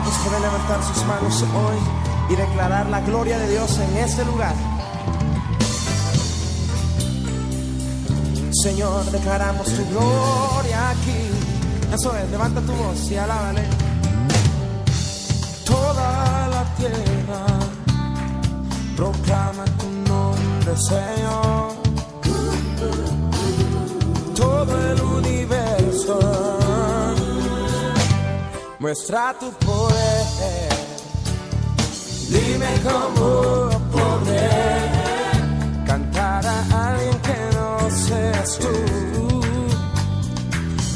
¿Cuántos pueden levantar sus manos hoy y declarar la gloria de Dios en este lugar? Señor, declaramos tu gloria aquí. Eso es, levanta tu voz y alábale. Toda la tierra proclama tu nombre, Señor. Todo el universo muestra tu poder. Dime cómo podré cantar a alguien que no seas tú.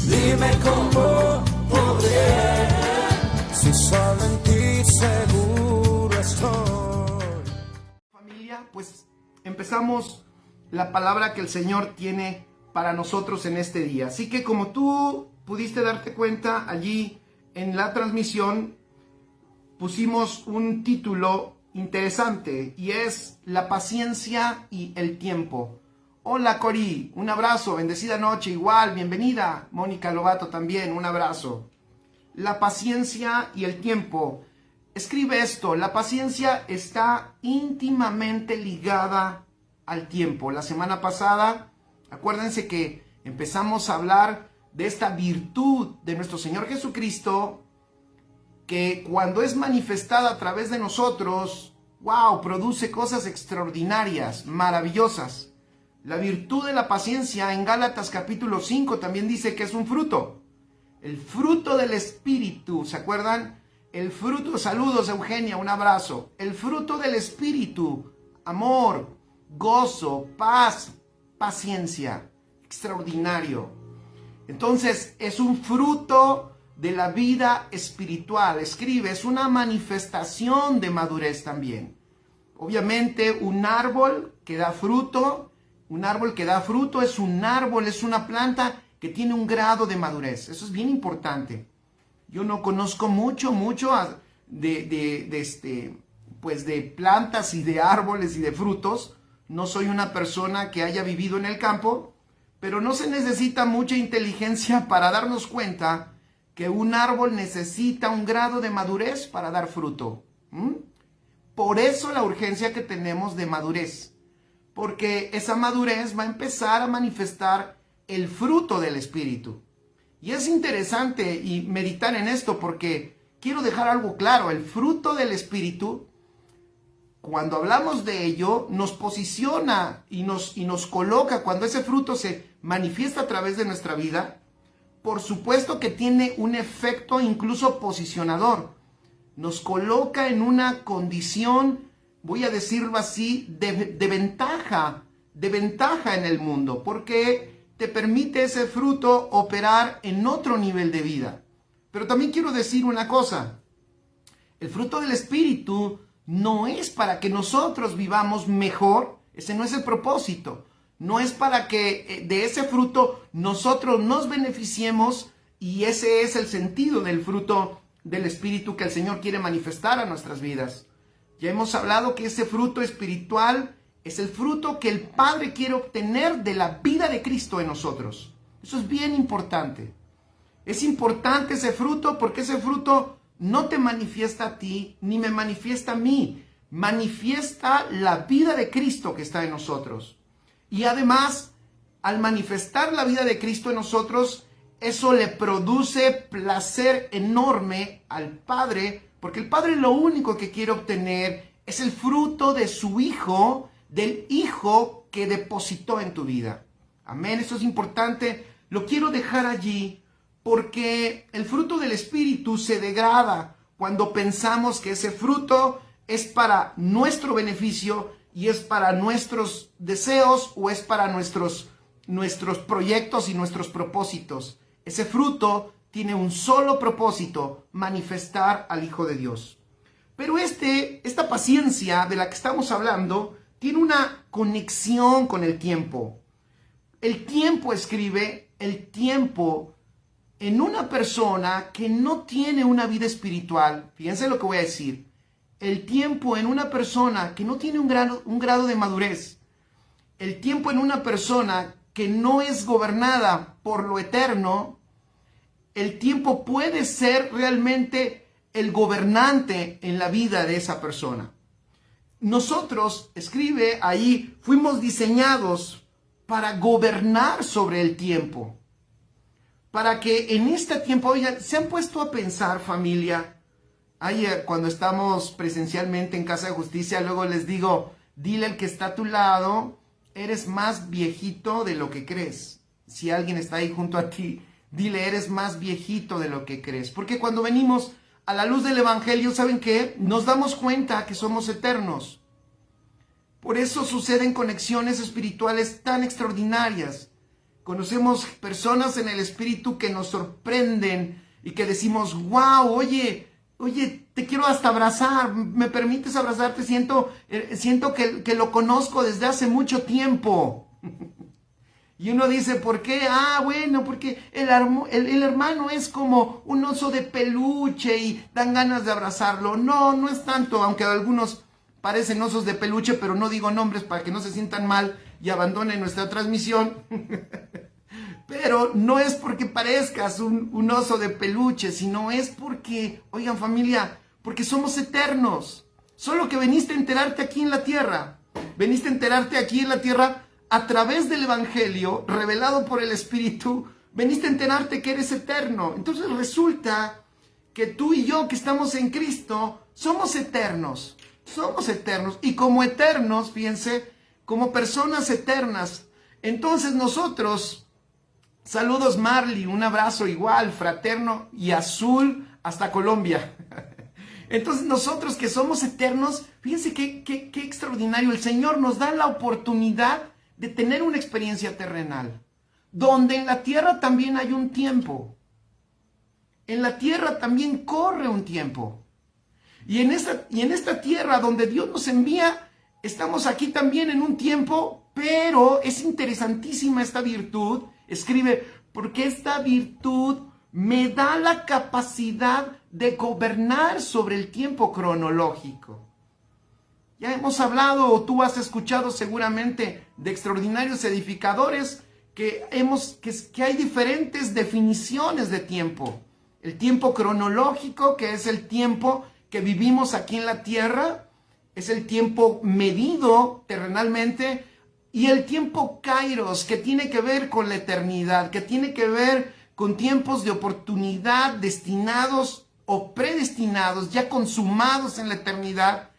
Dime cómo podré, si solo en ti seguro estoy. Familia, pues empezamos la palabra que el Señor tiene para nosotros en este día. Así que como tú pudiste darte cuenta allí en la transmisión, pusimos un título interesante y es La paciencia y el tiempo. Hola Cori, un abrazo, bendecida noche, igual, bienvenida. Mónica Lobato también, un abrazo. La paciencia y el tiempo. Escribe esto, la paciencia está íntimamente ligada al tiempo. La semana pasada, acuérdense que empezamos a hablar de esta virtud de nuestro Señor Jesucristo, que cuando es manifestada a través de nosotros, wow, produce cosas extraordinarias, maravillosas. La virtud de la paciencia en Gálatas capítulo 5 también dice que es un fruto. El fruto del Espíritu, ¿se acuerdan? El fruto, saludos Eugenia, un abrazo. El fruto del Espíritu, amor, gozo, paz, paciencia, extraordinario. Entonces es un fruto de la vida espiritual. Escribe, es una manifestación de madurez también. Obviamente un árbol que da fruto, es un árbol, es una planta que tiene un grado de madurez. Eso es bien importante. Yo no conozco mucho de plantas y de árboles y de frutos. No soy una persona que haya vivido en el campo, pero no se necesita mucha inteligencia para darnos cuenta que un árbol necesita un grado de madurez para dar fruto. Por eso la urgencia que tenemos de madurez, porque esa madurez va a empezar a manifestar el fruto del Espíritu. Y es interesante y meditar en esto porque quiero dejar algo claro. El fruto del Espíritu, cuando hablamos de ello, nos posiciona y nos coloca, cuando ese fruto se manifiesta a través de nuestra vida, por supuesto que tiene un efecto incluso posicionador. Nos coloca en una condición, voy a decirlo así, de ventaja en el mundo, porque te permite ese fruto operar en otro nivel de vida. Pero también quiero decir una cosa, el fruto del Espíritu no es para que nosotros vivamos mejor, ese no es el propósito. No es para que de ese fruto nosotros nos beneficiemos, y ese es el sentido del fruto del Espíritu que el Señor quiere manifestar a nuestras vidas. Ya hemos hablado que ese fruto espiritual es el fruto que el Padre quiere obtener de la vida de Cristo en nosotros. Eso es bien importante. Es importante ese fruto porque ese fruto no te manifiesta a ti ni me manifiesta a mí. Manifiesta la vida de Cristo que está en nosotros. Y además, al manifestar la vida de Cristo en nosotros, eso le produce placer enorme al Padre, porque el Padre lo único que quiere obtener es el fruto de su Hijo, del Hijo que depositó en tu vida. Amén, eso es importante. Lo quiero dejar allí porque el fruto del Espíritu se degrada cuando pensamos que ese fruto es para nuestro beneficio y es para nuestros deseos o es para nuestros proyectos y nuestros propósitos. Ese fruto tiene un solo propósito: manifestar al Hijo de Dios. Pero esta paciencia de la que estamos hablando tiene una conexión con el tiempo. El tiempo, escribe, el tiempo en una persona que no tiene una vida espiritual. Fíjense lo que voy a decir. El tiempo en una persona que no tiene un grado de madurez. El tiempo en una persona que no es gobernada por lo eterno. El tiempo puede ser realmente el gobernante en la vida de esa persona. Nosotros, escribe ahí, fuimos diseñados para gobernar sobre el tiempo. Para que en este tiempo, oigan, ¿se han puesto a pensar, familia? Ahí, cuando estamos presencialmente en Casa de Justicia, luego les digo, dile al que está a tu lado, eres más viejito de lo que crees. Si alguien está ahí junto a ti, dile, eres más viejito de lo que crees. Porque cuando venimos a la luz del Evangelio, ¿saben qué? Nos damos cuenta que somos eternos. Por eso suceden conexiones espirituales tan extraordinarias. Conocemos personas en el espíritu que nos sorprenden y que decimos, wow, oye, te quiero hasta abrazar, ¿me permites abrazarte? Siento que lo conozco desde hace mucho tiempo. Y uno dice, ¿por qué? Bueno, porque el hermano es como un oso de peluche y dan ganas de abrazarlo. No, no es tanto, aunque algunos parecen osos de peluche, pero no digo nombres para que no se sientan mal y abandonen nuestra transmisión. Pero no es porque parezcas un oso de peluche, sino es porque, oigan familia, porque somos eternos. Solo que veniste a enterarte aquí en la tierra. Veniste a enterarte aquí en la tierra a través del Evangelio, revelado por el Espíritu. Veniste a enterarte que eres eterno. Entonces resulta que tú y yo que estamos en Cristo, somos eternos. Somos eternos. Y como eternos, fíjense, como personas eternas. Entonces nosotros... Saludos Marley, un abrazo igual, fraterno y azul hasta Colombia. Entonces nosotros que somos eternos, fíjense qué extraordinario. El Señor nos da la oportunidad de tener una experiencia terrenal, donde en la tierra también hay un tiempo. En la tierra también corre un tiempo. Y en esta tierra donde Dios nos envía, estamos aquí también en un tiempo, pero es interesantísima esta virtud. Escribe, porque esta virtud me da la capacidad de gobernar sobre el tiempo cronológico. Ya hemos hablado, o tú has escuchado seguramente, de extraordinarios edificadores, que hay diferentes definiciones de tiempo. El tiempo cronológico, que es el tiempo que vivimos aquí en la tierra, es el tiempo medido terrenalmente, y el tiempo kairos, que tiene que ver con la eternidad, que tiene que ver con tiempos de oportunidad destinados o predestinados, ya consumados en la eternidad,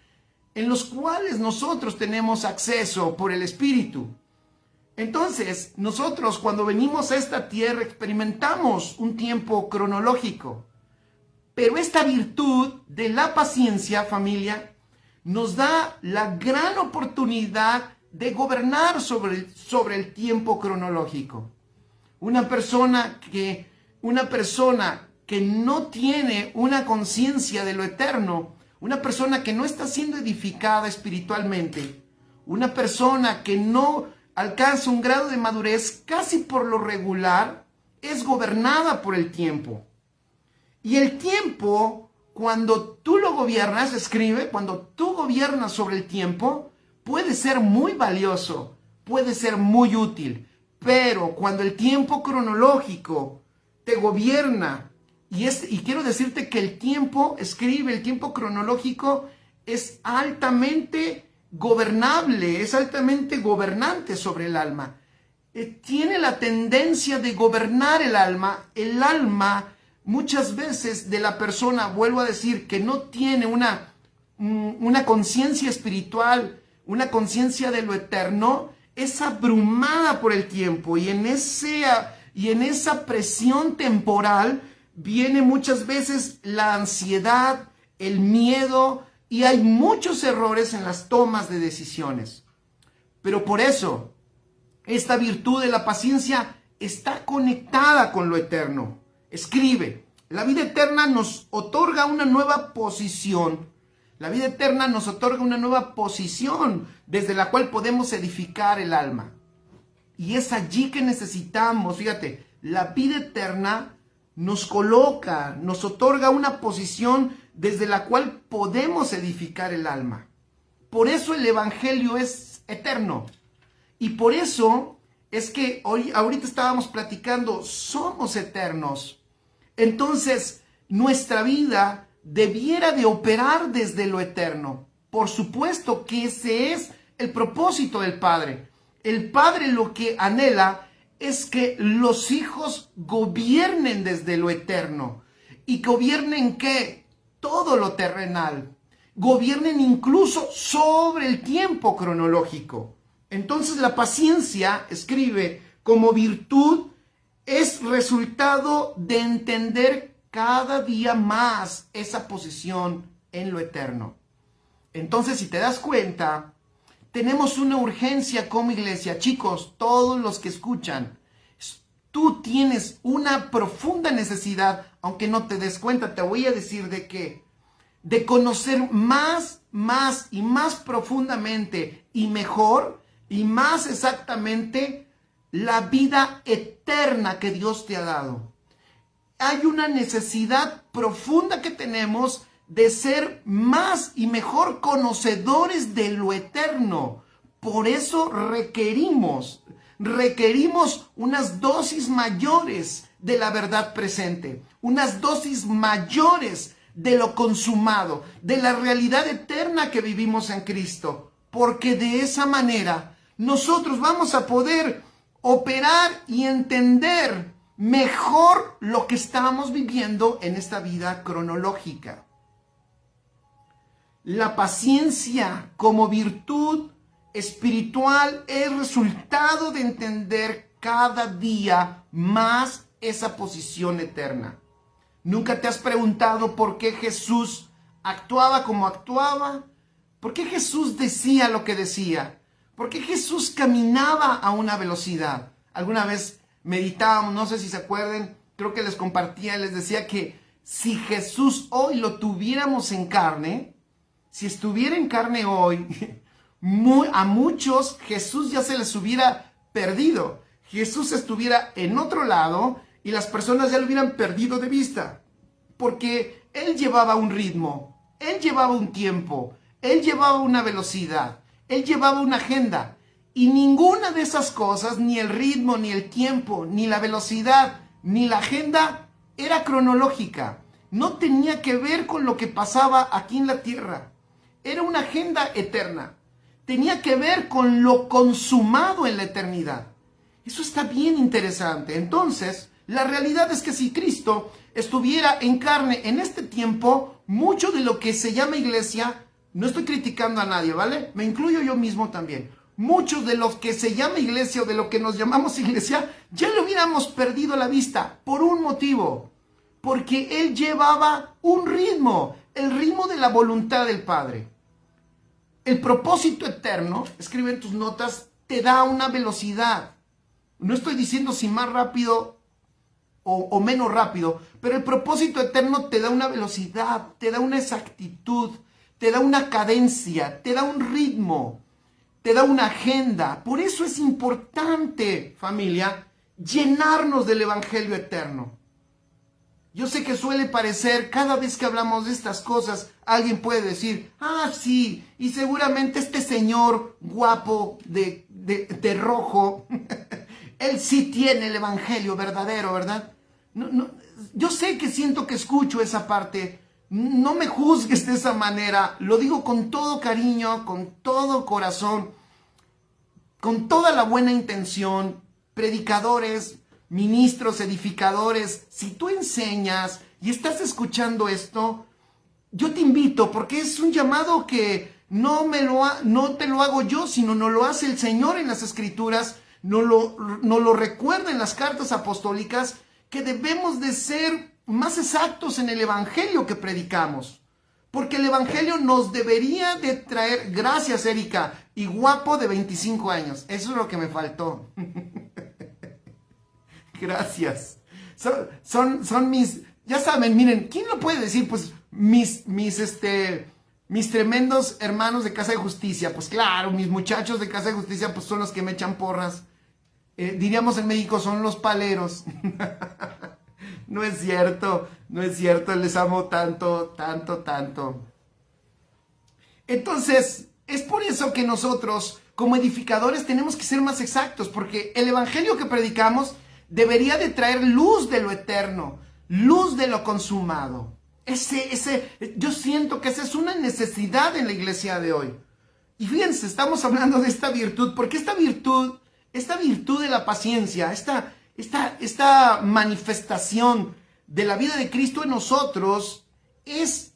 en los cuales nosotros tenemos acceso por el Espíritu. Entonces, nosotros cuando venimos a esta tierra experimentamos un tiempo cronológico, pero esta virtud de la paciencia, familia, nos da la gran oportunidad de gobernar sobre el tiempo cronológico. Una persona que no tiene una conciencia de lo eterno, una persona que no está siendo edificada espiritualmente, una persona que no alcanza un grado de madurez, casi por lo regular, es gobernada por el tiempo. Y el tiempo, cuando tú lo gobiernas, escribe, cuando tú gobiernas sobre el tiempo, puede ser muy valioso, puede ser muy útil, pero cuando el tiempo cronológico te gobierna, y quiero decirte que el tiempo cronológico es altamente gobernable, es altamente gobernante sobre el alma. Tiene la tendencia de gobernar el alma muchas veces de la persona, vuelvo a decir, que no tiene una conciencia espiritual, una conciencia de lo eterno, es abrumada por el tiempo y en esa presión temporal viene muchas veces la ansiedad, el miedo y hay muchos errores en las tomas de decisiones. Pero por eso, esta virtud de la paciencia está conectada con lo eterno. Escribe, la vida eterna nos otorga una nueva posición. La vida eterna nos otorga una nueva posición desde la cual podemos edificar el alma. Y es allí que necesitamos, fíjate, la vida eterna nos coloca, nos otorga una posición desde la cual podemos edificar el alma. Por eso el Evangelio es eterno. Y por eso es que ahorita estábamos platicando, somos eternos. Entonces, nuestra vida debiera de operar desde lo eterno. Por supuesto que ese es el propósito del Padre. El Padre lo que anhela es que los hijos gobiernen desde lo eterno. ¿Y gobiernen qué? Todo lo terrenal. Gobiernen incluso sobre el tiempo cronológico. Entonces la paciencia, escribe, como virtud es resultado de entender cada día más esa posición en lo eterno. Entonces, si te das cuenta, tenemos una urgencia como iglesia. Chicos, todos los que escuchan, tú tienes una profunda necesidad, aunque no te des cuenta, te voy a decir de qué. De conocer más y más profundamente y mejor y más exactamente la vida eterna que Dios te ha dado. Hay una necesidad profunda que tenemos de ser más y mejor conocedores de lo eterno. Por eso requerimos unas dosis mayores de la verdad presente, unas dosis mayores de lo consumado, de la realidad eterna que vivimos en Cristo, porque de esa manera nosotros vamos a poder operar y entender mejor lo que estamos viviendo en esta vida cronológica. La paciencia como virtud espiritual es resultado de entender cada día más esa posición eterna. ¿Nunca te has preguntado por qué Jesús actuaba como actuaba? ¿Por qué Jesús decía lo que decía? ¿Por qué Jesús caminaba a una velocidad? Alguna vez meditábamos, no sé si se acuerdan, creo que les compartía, les decía que si Jesús hoy lo tuviéramos en carne, si estuviera en carne hoy, a muchos Jesús ya se les hubiera perdido. Jesús estuviera en otro lado y las personas ya lo hubieran perdido de vista. Porque Él llevaba un ritmo, Él llevaba un tiempo, Él llevaba una velocidad, Él llevaba una agenda. Y ninguna de esas cosas, ni el ritmo, ni el tiempo, ni la velocidad, ni la agenda, era cronológica. No tenía que ver con lo que pasaba aquí en la tierra. Era una agenda eterna. Tenía que ver con lo consumado en la eternidad. Eso está bien interesante. Entonces, la realidad es que si Cristo estuviera en carne en este tiempo, mucho de lo que se llama iglesia, no estoy criticando a nadie, ¿vale? Me incluyo yo mismo también. Muchos de los que se llama iglesia o de lo que nos llamamos iglesia, ya lo hubiéramos perdido la vista por un motivo. Porque Él llevaba un ritmo, el ritmo de la voluntad del Padre. El propósito eterno, escribe en tus notas, te da una velocidad. No estoy diciendo si más rápido o menos rápido, pero el propósito eterno te da una velocidad, te da una exactitud, te da una cadencia, te da un ritmo, te da una agenda. Por eso es importante, familia, llenarnos del evangelio eterno. Yo sé que suele parecer, cada vez que hablamos de estas cosas, alguien puede decir, ah, sí, y seguramente este señor guapo de rojo, él sí tiene el evangelio verdadero, ¿verdad? No, yo sé que siento que escucho esa parte. No me juzgues de esa manera. Lo digo con todo cariño, con todo corazón, con toda la buena intención. Predicadores, ministros, edificadores, si tú enseñas y estás escuchando esto, yo te invito, porque es un llamado que no te lo hago yo, sino nos lo hace el Señor en las Escrituras, nos lo recuerda en las cartas apostólicas, que debemos de ser más exactos en el evangelio que predicamos. Porque el evangelio nos debería de traer, gracias Erika, y guapo de 25 años. Eso es lo que me faltó. Gracias. Son mis, ya saben, miren, ¿quién lo puede decir? Pues mis tremendos hermanos de Casa de Justicia. Pues claro, mis muchachos de Casa de Justicia pues son los que me echan porras. Diríamos en México, son los paleros. No es cierto, no es cierto, les amo tanto, tanto, tanto. Entonces, es por eso que nosotros, como edificadores, tenemos que ser más exactos, porque el evangelio que predicamos debería de traer luz de lo eterno, luz de lo consumado. Yo siento que esa es una necesidad en la iglesia de hoy. Y fíjense, estamos hablando de esta virtud, porque esta virtud de la paciencia, esta manifestación de la vida de Cristo en nosotros es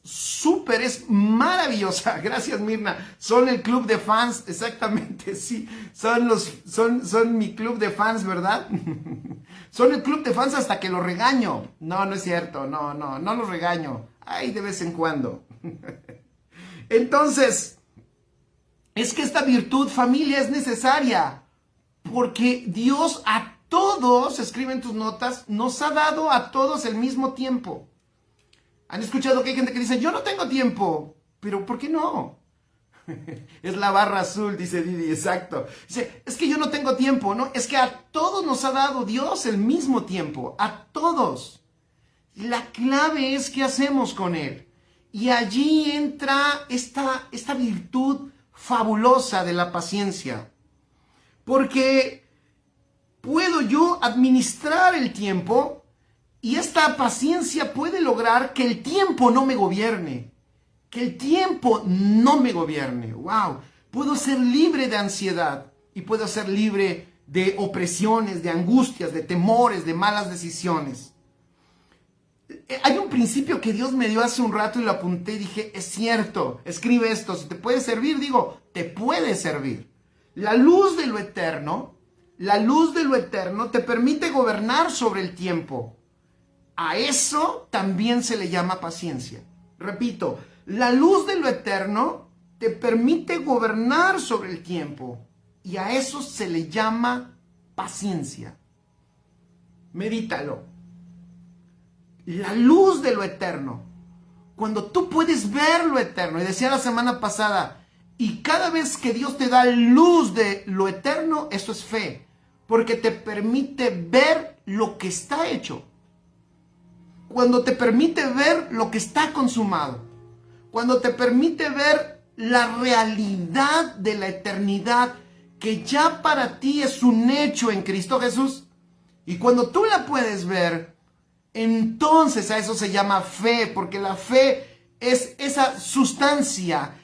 maravillosa. Gracias, Mirna. Son el club de fans, exactamente, sí. Son mi club de fans, ¿verdad? Son el club de fans hasta que los regaño. No es cierto, no los regaño. Ay, de vez en cuando. Entonces, es que esta virtud, familia, es necesaria. Porque Dios a todos, escribe en tus notas, nos ha dado a todos el mismo tiempo. ¿Han escuchado que hay gente que dice, yo no tengo tiempo? Pero ¿por qué no? Es la barra azul, dice Didi, exacto. Dice, es que yo no tengo tiempo, ¿no? Es que a todos nos ha dado Dios el mismo tiempo, a todos. La clave es qué hacemos con él. Y allí entra esta virtud fabulosa de la paciencia. Porque puedo yo administrar el tiempo y esta paciencia puede lograr que el tiempo no me gobierne. Que el tiempo no me gobierne. ¡Wow! Puedo ser libre de ansiedad y puedo ser libre de opresiones, de angustias, de temores, de malas decisiones. Hay un principio que Dios me dio hace un rato y lo apunté y dije, es cierto, escribe esto, si te puede servir, digo, te puede servir. La luz de lo eterno te permite gobernar sobre el tiempo. A eso también se le llama paciencia. Repito, la luz de lo eterno te permite gobernar sobre el tiempo y a eso se le llama paciencia. Medítalo. La luz de lo eterno. Cuando tú puedes ver lo eterno, y decía la semana pasada, y cada vez que Dios te da luz de lo eterno, eso es fe, porque te permite ver lo que está hecho. Cuando te permite ver lo que está consumado, cuando te permite ver la realidad de la eternidad que ya para ti es un hecho en Cristo Jesús, y cuando tú la puedes ver, entonces a eso se llama fe, porque la fe es esa sustancia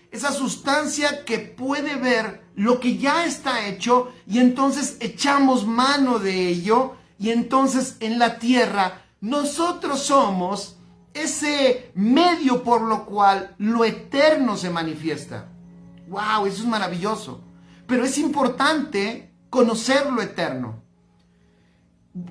que puede ver lo que ya está hecho y entonces echamos mano de ello y entonces en la tierra nosotros somos ese medio por lo cual lo eterno se manifiesta. ¡Wow! Eso es maravilloso. Pero es importante conocer lo eterno.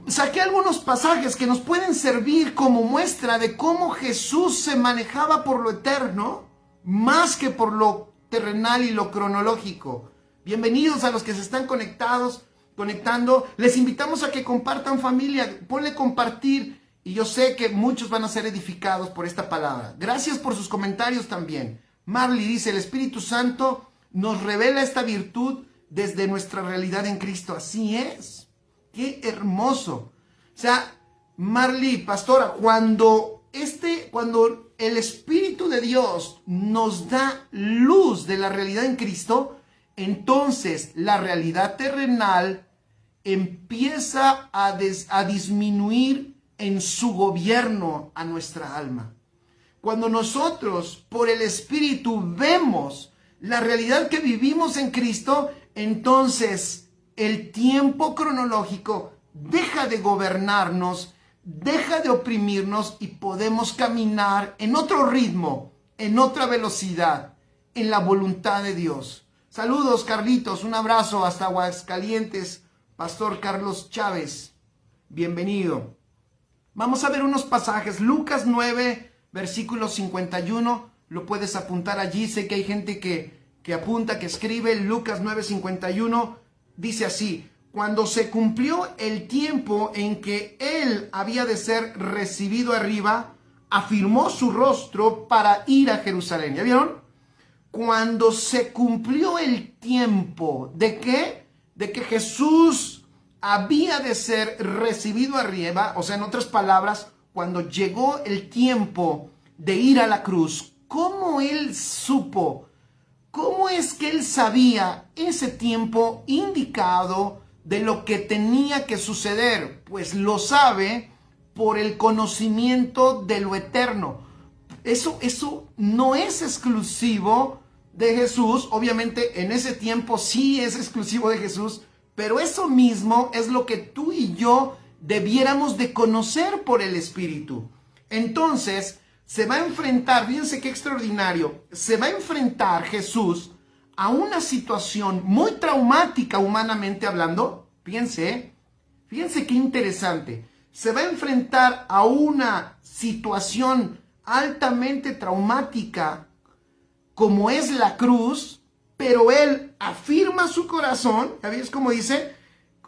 Saqué algunos pasajes que nos pueden servir como muestra de cómo Jesús se manejaba por lo eterno más que por lo terrenal y lo cronológico. Bienvenidos a los que se están conectando. Les invitamos a que compartan, familia. Ponle compartir y yo sé que muchos van a ser edificados por esta palabra. Gracias por sus comentarios también. Marley dice, el Espíritu Santo nos revela esta virtud desde nuestra realidad en Cristo. Así es. ¡Qué hermoso! O sea, Marley, pastora, cuando el Espíritu de Dios nos da luz de la realidad en Cristo, entonces la realidad terrenal empieza a disminuir en su gobierno a nuestra alma. Cuando nosotros, por el Espíritu, vemos la realidad que vivimos en Cristo, entonces el tiempo cronológico deja de gobernarnos, deja de oprimirnos y podemos caminar en otro ritmo, en otra velocidad, en la voluntad de Dios. Saludos, Carlitos, un abrazo hasta Aguascalientes, Pastor Carlos Chávez, bienvenido. Vamos a ver unos pasajes, Lucas 9, versículo 51, lo puedes apuntar allí, sé que hay gente que apunta, que escribe, Lucas 9, 51, dice así, cuando se cumplió el tiempo en que él había de ser recibido arriba, afirmó su rostro para ir a Jerusalén. ¿Ya vieron? Cuando se cumplió el tiempo, ¿de qué? De que Jesús había de ser recibido arriba, o sea, en otras palabras, cuando llegó el tiempo de ir a la cruz, ¿cómo él supo? ¿Cómo es que él sabía ese tiempo indicado de lo que tenía que suceder? Pues lo sabe por el conocimiento de lo eterno. Eso no es exclusivo de Jesús. Obviamente en ese tiempo sí es exclusivo de Jesús, pero eso mismo es lo que tú y yo debiéramos de conocer por el Espíritu. Entonces, se va a enfrentar, fíjense qué extraordinario, se va a enfrentar Jesús a una situación muy traumática humanamente hablando. Fíjense qué interesante. Se va a enfrentar a una situación altamente traumática como es la cruz, pero él afirma su corazón, ¿ya ves cómo dice?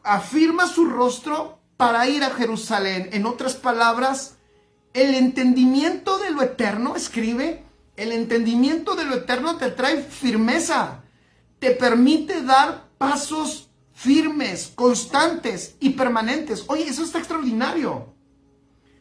Afirma su rostro para ir a Jerusalén. En otras palabras, el entendimiento de lo eterno, escribe, el entendimiento de lo eterno te trae firmeza, te permite dar pasos firmes, constantes y permanentes. Oye, eso está extraordinario.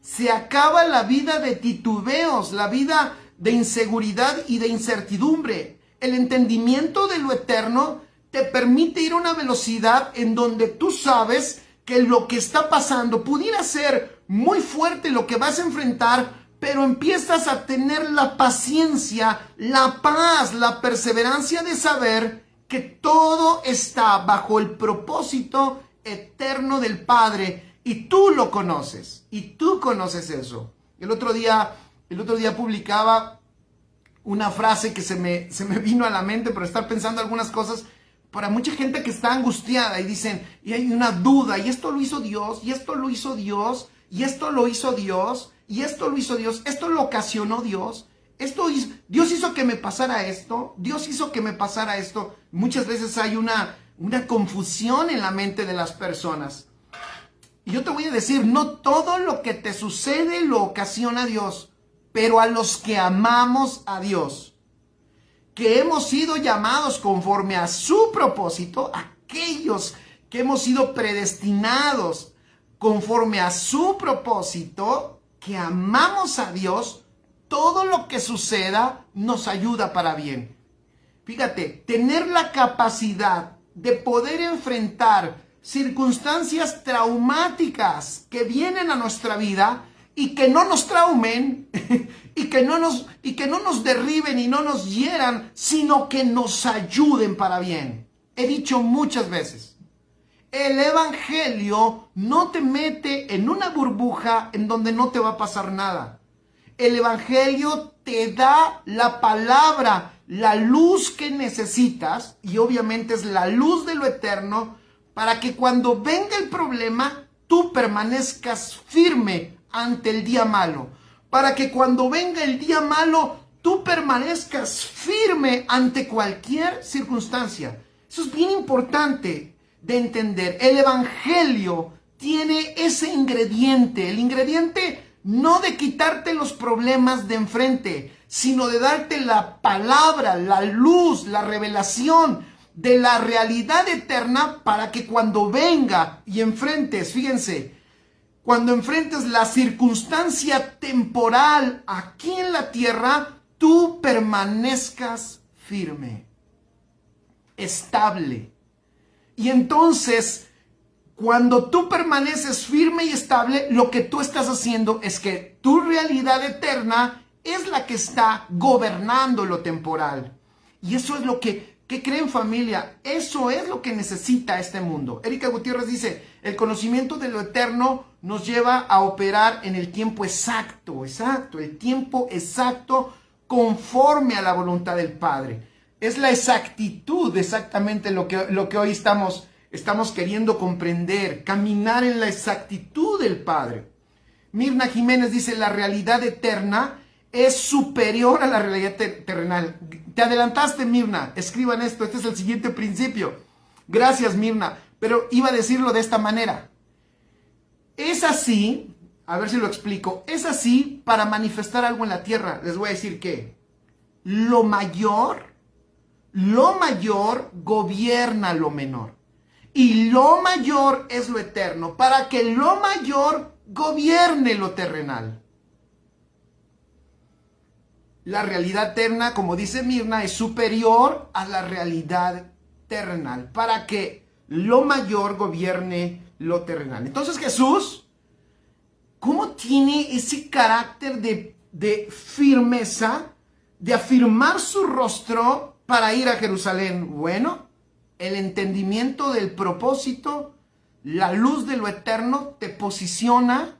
Se acaba la vida de titubeos, la vida de inseguridad y de incertidumbre. El entendimiento de lo eterno te permite ir a una velocidad en donde tú sabes que lo que está pasando pudiera ser muy fuerte lo que vas a enfrentar, pero empiezas a tener la paciencia, la paz, la perseverancia de saber que todo está bajo el propósito eterno del Padre y tú lo conoces, y tú conoces eso. El otro día publicaba una frase que se me vino a la mente por estar pensando algunas cosas para mucha gente que está angustiada y dicen, y hay una duda, y esto lo hizo Dios, y esto lo hizo Dios, y esto lo hizo Dios, y esto lo hizo Dios, esto lo ocasionó Dios. Dios hizo que me pasara esto, Dios hizo que me pasara esto. Muchas veces hay una confusión en la mente de las personas. Y yo te voy a decir, no todo lo que te sucede lo ocasiona Dios, pero a los que amamos a Dios, que hemos sido llamados conforme a su propósito, aquellos que hemos sido predestinados conforme a su propósito, que amamos a Dios, todo lo que suceda nos ayuda para bien. Fíjate, tener la capacidad de poder enfrentar circunstancias traumáticas que vienen a nuestra vida y que no nos traumen y que no nos derriben y no nos hieran, sino que nos ayuden para bien. He dicho muchas veces, el evangelio no te mete en una burbuja en donde no te va a pasar nada. El evangelio te da la palabra, la luz que necesitas, y obviamente es la luz de lo eterno, para que cuando venga el problema, tú permanezcas firme ante el día malo. Para que cuando venga el día malo, tú permanezcas firme ante cualquier circunstancia. Eso es bien importante de entender. El evangelio tiene ese ingrediente, el ingrediente no de quitarte los problemas de enfrente, sino de darte la palabra, la luz, la revelación de la realidad eterna para que cuando venga y enfrentes, fíjense, cuando enfrentes la circunstancia temporal aquí en la tierra, tú permanezcas firme, estable. Y entonces, cuando tú permaneces firme y estable, lo que tú estás haciendo es que tu realidad eterna es la que está gobernando lo temporal. Y eso es lo que, ¿qué creen, familia? Eso es lo que necesita este mundo. Erika Gutiérrez dice, el conocimiento de lo eterno nos lleva a operar en el tiempo exacto, el tiempo exacto conforme a la voluntad del Padre. Es la exactitud, exactamente lo que hoy estamos queriendo comprender, caminar en la exactitud del Padre. Mirna Jiménez dice, la realidad eterna es superior a la realidad terrenal. Te adelantaste, Mirna, escriban esto, este es el siguiente principio. Gracias, Mirna, pero iba a decirlo de esta manera. Es así, a ver si lo explico, es así para manifestar algo en la tierra. Les voy a decir que lo mayor gobierna lo menor. Y lo mayor es lo eterno, para que lo mayor gobierne lo terrenal. La realidad eterna, como dice Mirna, es superior a la realidad terrenal, para que lo mayor gobierne lo terrenal. Entonces Jesús, ¿cómo tiene ese carácter de de firmeza, de afirmar su rostro para ir a Jerusalén? Bueno, el entendimiento del propósito, la luz de lo eterno te posiciona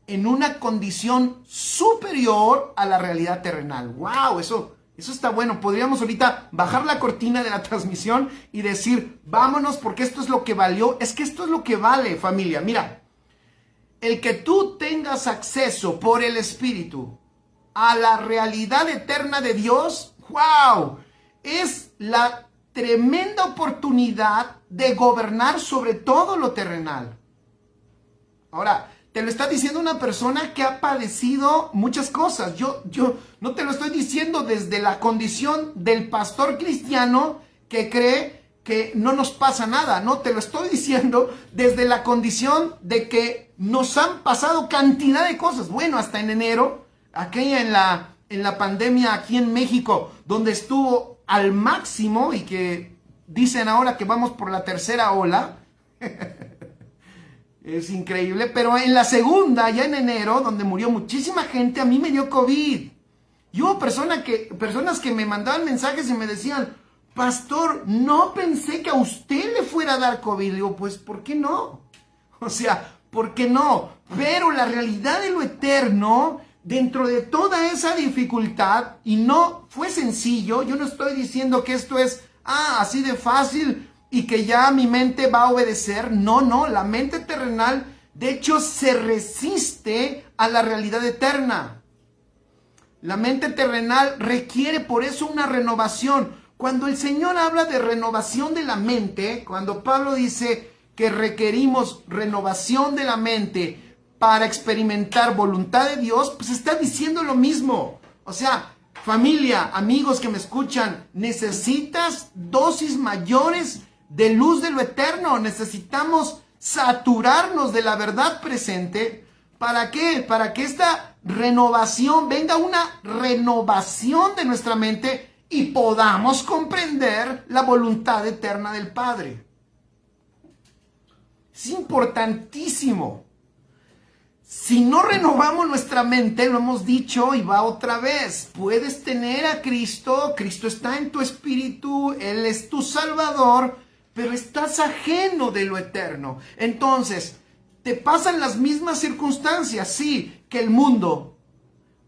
en una condición superior a la realidad terrenal. ¡Wow! Eso está bueno. Podríamos ahorita bajar la cortina de la transmisión y decir, vámonos porque esto es lo que valió. Es que esto es lo que vale, familia. Mira, el que tú tengas acceso por el Espíritu a la realidad eterna de Dios, ¡wow! Es la tremenda oportunidad de gobernar sobre todo lo terrenal. Ahora, te lo está diciendo una persona que ha padecido muchas cosas. Yo no te lo estoy diciendo desde la condición del pastor cristiano que cree que no nos pasa nada. No, te lo estoy diciendo desde la condición de que nos han pasado cantidad de cosas. Bueno, hasta en enero, aquella en la pandemia aquí en México, donde estuvo al máximo y que dicen ahora que vamos por la tercera ola. Es increíble, pero en la segunda, ya en enero, donde murió muchísima gente, a mí me dio COVID. Y hubo personas que me mandaban mensajes y me decían, pastor, no pensé que a usted le fuera a dar COVID. Le digo, pues, ¿por qué no? O sea, ¿por qué no? Pero la realidad de lo eterno, dentro de toda esa dificultad, y no fue sencillo, yo no estoy diciendo que esto es, así de fácil, y que ya mi mente va a obedecer. No, la mente terrenal, de hecho, se resiste a la realidad eterna. La mente terrenal requiere por eso una renovación. Cuando el Señor habla de renovación de la mente, cuando Pablo dice que requerimos renovación de la mente para experimentar voluntad de Dios, pues está diciendo lo mismo. O sea, familia, amigos que me escuchan, necesitas dosis mayores de luz de lo eterno. Necesitamos saturarnos de la verdad presente. ¿Para qué? Para que esta renovación, venga una renovación de nuestra mente y podamos comprender la voluntad eterna del Padre. Es importantísimo. Si no renovamos nuestra mente, lo hemos dicho y va otra vez, puedes tener a Cristo, Cristo está en tu espíritu, Él es tu Salvador, pero estás ajeno de lo eterno. Entonces, te pasan las mismas circunstancias, sí, que el mundo.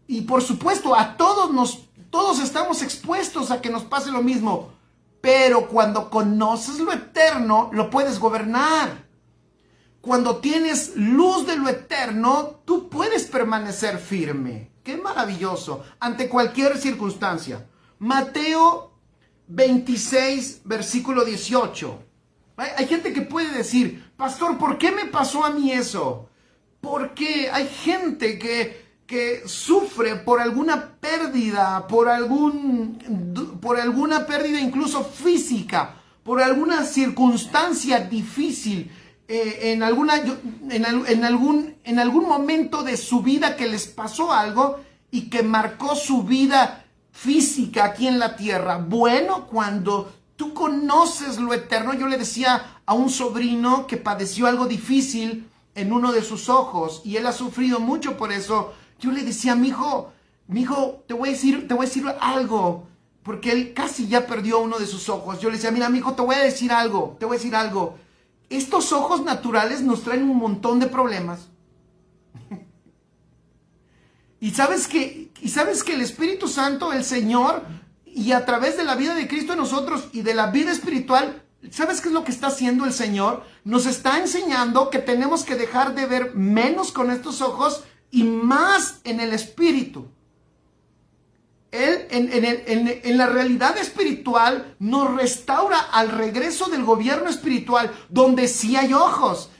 Y por supuesto, todos estamos expuestos a que nos pase lo mismo. Pero cuando conoces lo eterno, lo puedes gobernar. Cuando tienes luz de lo eterno, tú puedes permanecer firme. ¡Qué maravilloso! Ante cualquier circunstancia. Mateo 26, versículo 18. Hay gente que puede decir, pastor, ¿por qué me pasó a mí eso? Porque hay gente que sufre por alguna pérdida, por alguna pérdida incluso física, por alguna circunstancia difícil, en algún momento de su vida que les pasó algo y que marcó su vida física aquí en la tierra. Bueno, cuando tú conoces lo eterno, yo le decía a un sobrino que padeció algo difícil en uno de sus ojos y él ha sufrido mucho por eso. Yo le decía, mi hijo, te voy a decir algo, porque él casi ya perdió uno de sus ojos. Yo le decía, mira, mi hijo, te voy a decir algo. Estos ojos naturales nos traen un montón de problemas. Y sabes que el Espíritu Santo, el Señor, y a través de la vida de Cristo en nosotros y de la vida espiritual, ¿sabes qué es lo que está haciendo el Señor? Nos está enseñando que tenemos que dejar de ver menos con estos ojos y más en el Espíritu. Él en la realidad espiritual nos restaura al regreso del gobierno espiritual, donde sí hay ojos,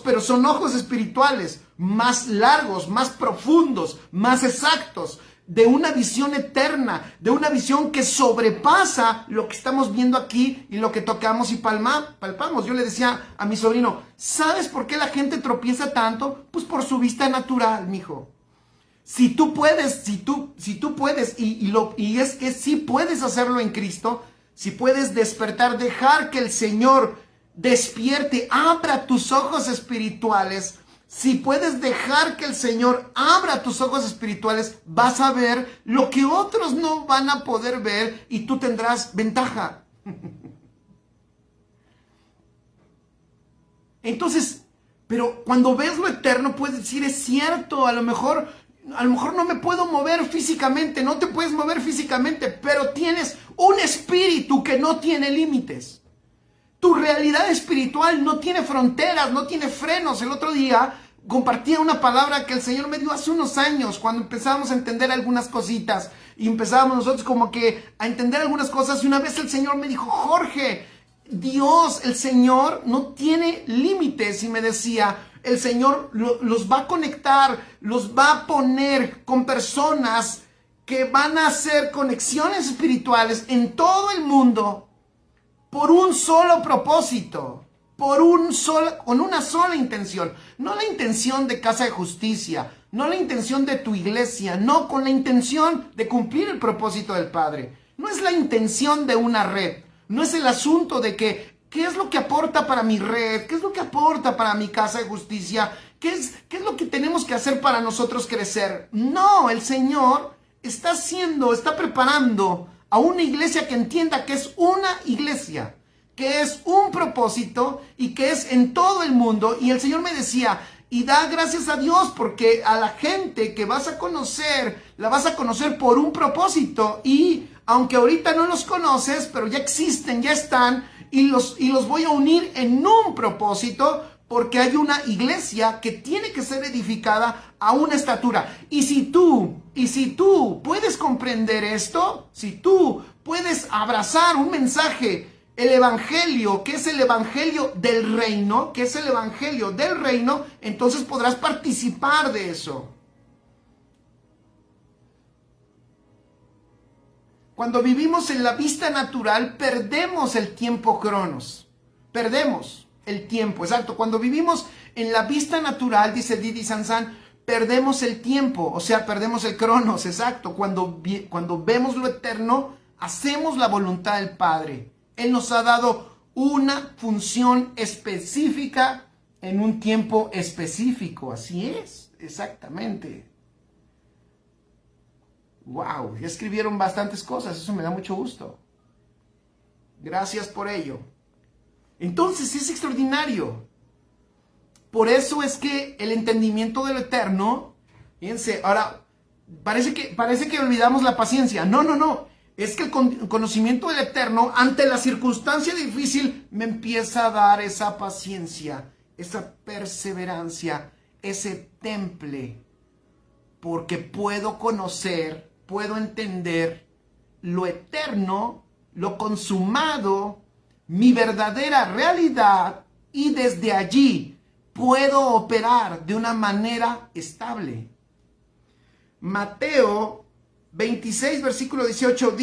pero son ojos espirituales, más largos, más profundos, más exactos, de una visión eterna, de una visión que sobrepasa lo que estamos viendo aquí y lo que tocamos y palpamos. Yo le decía a mi sobrino, ¿sabes por qué la gente tropieza tanto? Pues por su vista natural, mijo. Si tú puedes, y es que sí puedes hacerlo en Cristo, si puedes despertar, dejar que el Señor despierte, abra tus ojos espirituales si puedes dejar que el Señor abra tus ojos espirituales, vas a ver lo que otros no van a poder ver y tú tendrás ventaja. Entonces, pero cuando ves lo eterno puedes decir, es cierto, a lo mejor no me puedo mover físicamente, no te puedes mover físicamente, pero tienes un espíritu que no tiene límites. Tu realidad espiritual no tiene fronteras, no tiene frenos. El otro día compartía una palabra que el Señor me dio hace unos años, cuando empezábamos a entender algunas cositas y empezábamos nosotros como que a entender algunas cosas, y una vez el Señor me dijo, Jorge, Dios, el Señor no tiene límites, y me decía, el Señor los va a conectar, los va a poner con personas que van a hacer conexiones espirituales en todo el mundo por un solo propósito, con una sola intención. No la intención de Casa de Justicia, no la intención de tu iglesia, no, con la intención de cumplir el propósito del Padre. No es la intención de una red, no es el asunto de que, ¿qué es lo que aporta para mi red? ¿Qué es lo que aporta para mi Casa de Justicia? ¿Qué es lo que tenemos que hacer para nosotros crecer? No, el Señor está preparando a una iglesia que entienda que es una iglesia, que es un propósito y que es en todo el mundo. Y el Señor me decía, y da gracias a Dios porque a la gente que vas a conocer, la vas a conocer por un propósito. Y aunque ahorita no los conoces, pero ya existen, ya están, y los voy a unir en un propósito, porque hay una iglesia que tiene que ser edificada a una estatura. Y si tú puedes comprender esto, si tú puedes abrazar un mensaje, el evangelio, que es el evangelio del reino, entonces podrás participar de eso. Cuando vivimos en la vista natural, perdemos el tiempo cronos. Perdemos el tiempo, exacto. Cuando vivimos en la vista natural, dice Didi Sansan, perdemos el tiempo, o sea, perdemos el cronos, exacto. Cuando vemos lo eterno, hacemos la voluntad del Padre. Él nos ha dado una función específica en un tiempo específico. Así es, exactamente. Wow, ya escribieron bastantes cosas, eso me da mucho gusto. Gracias por ello. Entonces es extraordinario. Por eso es que el entendimiento de lo eterno, fíjense, ahora parece que olvidamos la paciencia. No. Es que el conocimiento del eterno ante la circunstancia difícil me empieza a dar esa paciencia, esa perseverancia, ese temple, porque puedo conocer, puedo entender lo eterno, lo consumado, mi verdadera realidad, y desde allí puedo operar de una manera estable. Mateo 26, versículo 18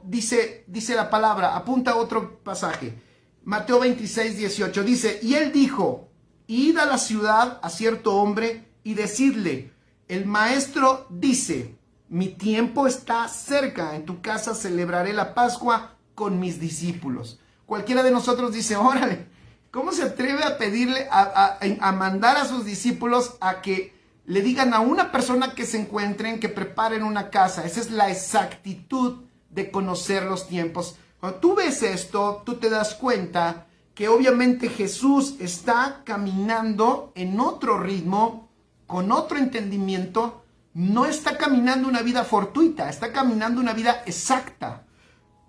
dice la palabra, apunta a otro pasaje. Mateo 26, 18 dice, y él dijo, id a la ciudad a cierto hombre y decidle, el maestro dice, mi tiempo está cerca, en tu casa celebraré la Pascua con mis discípulos. Cualquiera de nosotros dice, órale, ¿cómo se atreve a pedirle, a mandar a sus discípulos a que le digan a una persona que se encuentren, que preparen una casa? Esa es la exactitud de conocer los tiempos. Cuando tú ves esto, tú te das cuenta que obviamente Jesús está caminando en otro ritmo, con otro entendimiento. No está caminando una vida fortuita, está caminando una vida exacta.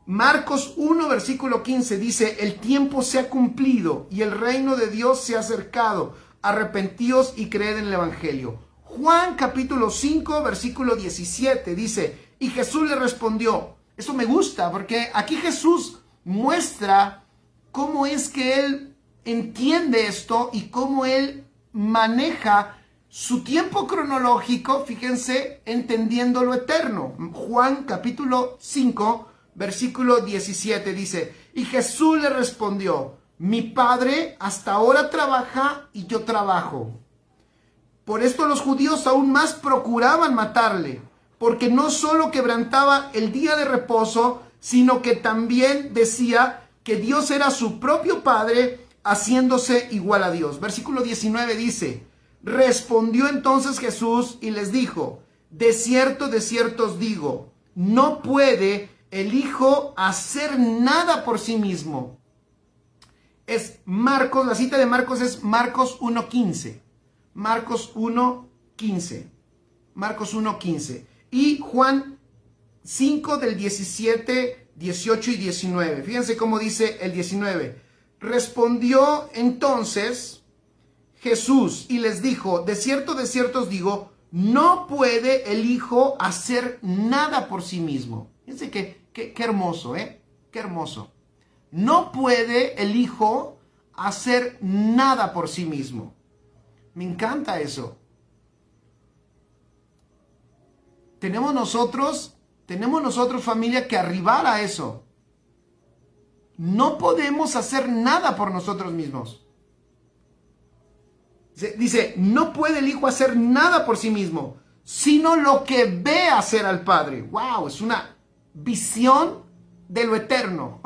Marcos 1, versículo 15 dice, el tiempo se ha cumplido y el reino de Dios se ha acercado. Arrepentíos y creed en el evangelio. Juan capítulo 5, versículo 17 dice, y Jesús le respondió. Eso me gusta porque aquí Jesús muestra cómo es que él entiende esto y cómo él maneja su tiempo cronológico, fíjense, entendiendo lo eterno. Juan capítulo 5, versículo 17 dice, y Jesús le respondió, mi Padre hasta ahora trabaja y yo trabajo. Por esto los judíos aún más procuraban matarle, porque no solo quebrantaba el día de reposo, sino que también decía que Dios era su propio Padre, haciéndose igual a Dios. Versículo 19 dice, Respondió entonces Jesús y les dijo, de cierto os digo, no puede el Hijo hacer nada por sí mismo. Es Marcos, la cita de Marcos es Marcos 1:15. Marcos 1:15. Marcos 1:15. Y Juan 5 del 17, 18 y 19. Fíjense cómo dice el 19. Respondió entonces Jesús y les dijo, de cierto os digo, no puede el Hijo hacer nada por sí mismo. Fíjense qué hermoso, ¿eh? Qué hermoso. No puede el Hijo hacer nada por sí mismo. Me encanta eso. Tenemos nosotros, familia, que arribar a eso. No podemos hacer nada por nosotros mismos. Dice, no puede el Hijo hacer nada por sí mismo, sino lo que ve hacer al Padre. ¡Wow! Es una visión de lo eterno.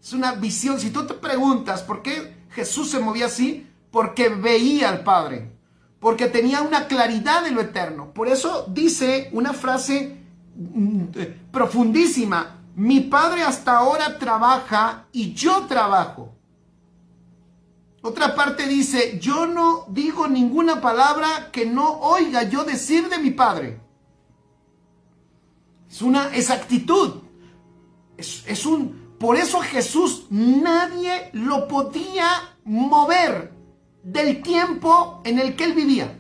Es una visión. Si tú te preguntas por qué Jesús se movía así, porque veía al Padre, porque tenía una claridad de lo eterno. Por eso dice una frase profundísima, mi Padre hasta ahora trabaja y yo trabajo. Otra parte dice, yo no digo ninguna palabra que no oiga yo decir de mi Padre. Es una exactitud. Por eso Jesús nadie lo podía mover del tiempo en el que él vivía.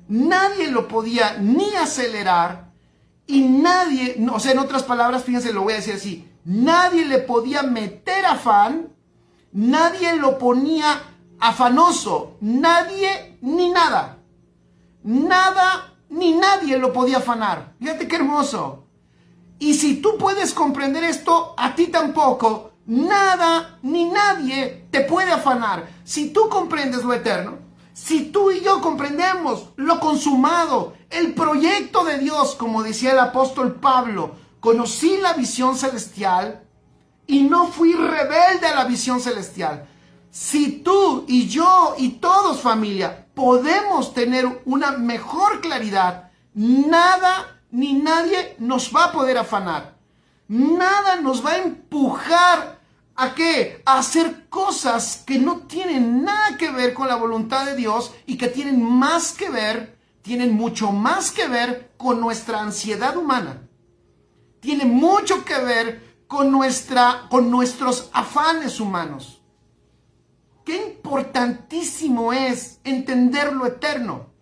Nadie lo podía ni acelerar y nadie, o sea, en otras palabras, fíjense, lo voy a decir así, nadie le podía meter afán, nadie lo ponía afanoso, nadie ni nada. Nada ni nadie lo podía afanar. Fíjate qué hermoso. Y si tú puedes comprender esto, a ti tampoco, nada ni nadie te puede afanar. Si tú comprendes lo eterno, si tú y yo comprendemos lo consumado, el proyecto de Dios, como decía el apóstol Pablo, conocí la visión celestial y no fui rebelde a la visión celestial. Si tú y yo y todos, familia, podemos tener una mejor claridad, nada ni nadie nos va a poder afanar. Nada nos va a empujar ¿a qué? A hacer cosas que no tienen nada que ver con la voluntad de Dios y que tienen mucho más que ver con nuestra ansiedad humana. Tiene mucho que ver con nuestros afanes humanos. Qué importantísimo es entender lo eterno.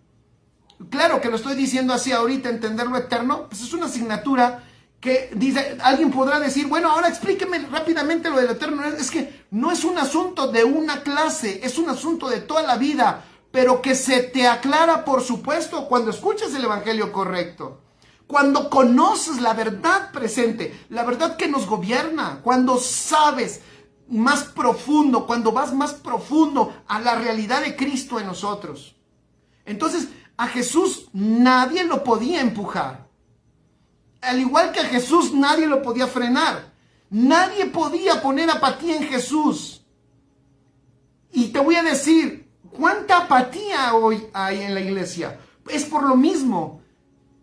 Claro que lo estoy diciendo así ahorita, entender lo eterno, pues es una asignatura que dice, alguien podrá decir, bueno, ahora explíqueme rápidamente lo del eterno. Es que no es un asunto de una clase, es un asunto de toda la vida, pero que se te aclara, por supuesto, cuando escuchas el evangelio correcto. Cuando conoces la verdad presente, la verdad que nos gobierna, cuando sabes más profundo, cuando vas más profundo a la realidad de Cristo en nosotros. Entonces, a Jesús nadie lo podía empujar. Al igual que a Jesús nadie lo podía frenar. Nadie podía poner apatía en Jesús. Y te voy a decir, ¿cuánta apatía hoy hay en la iglesia? Es por lo mismo.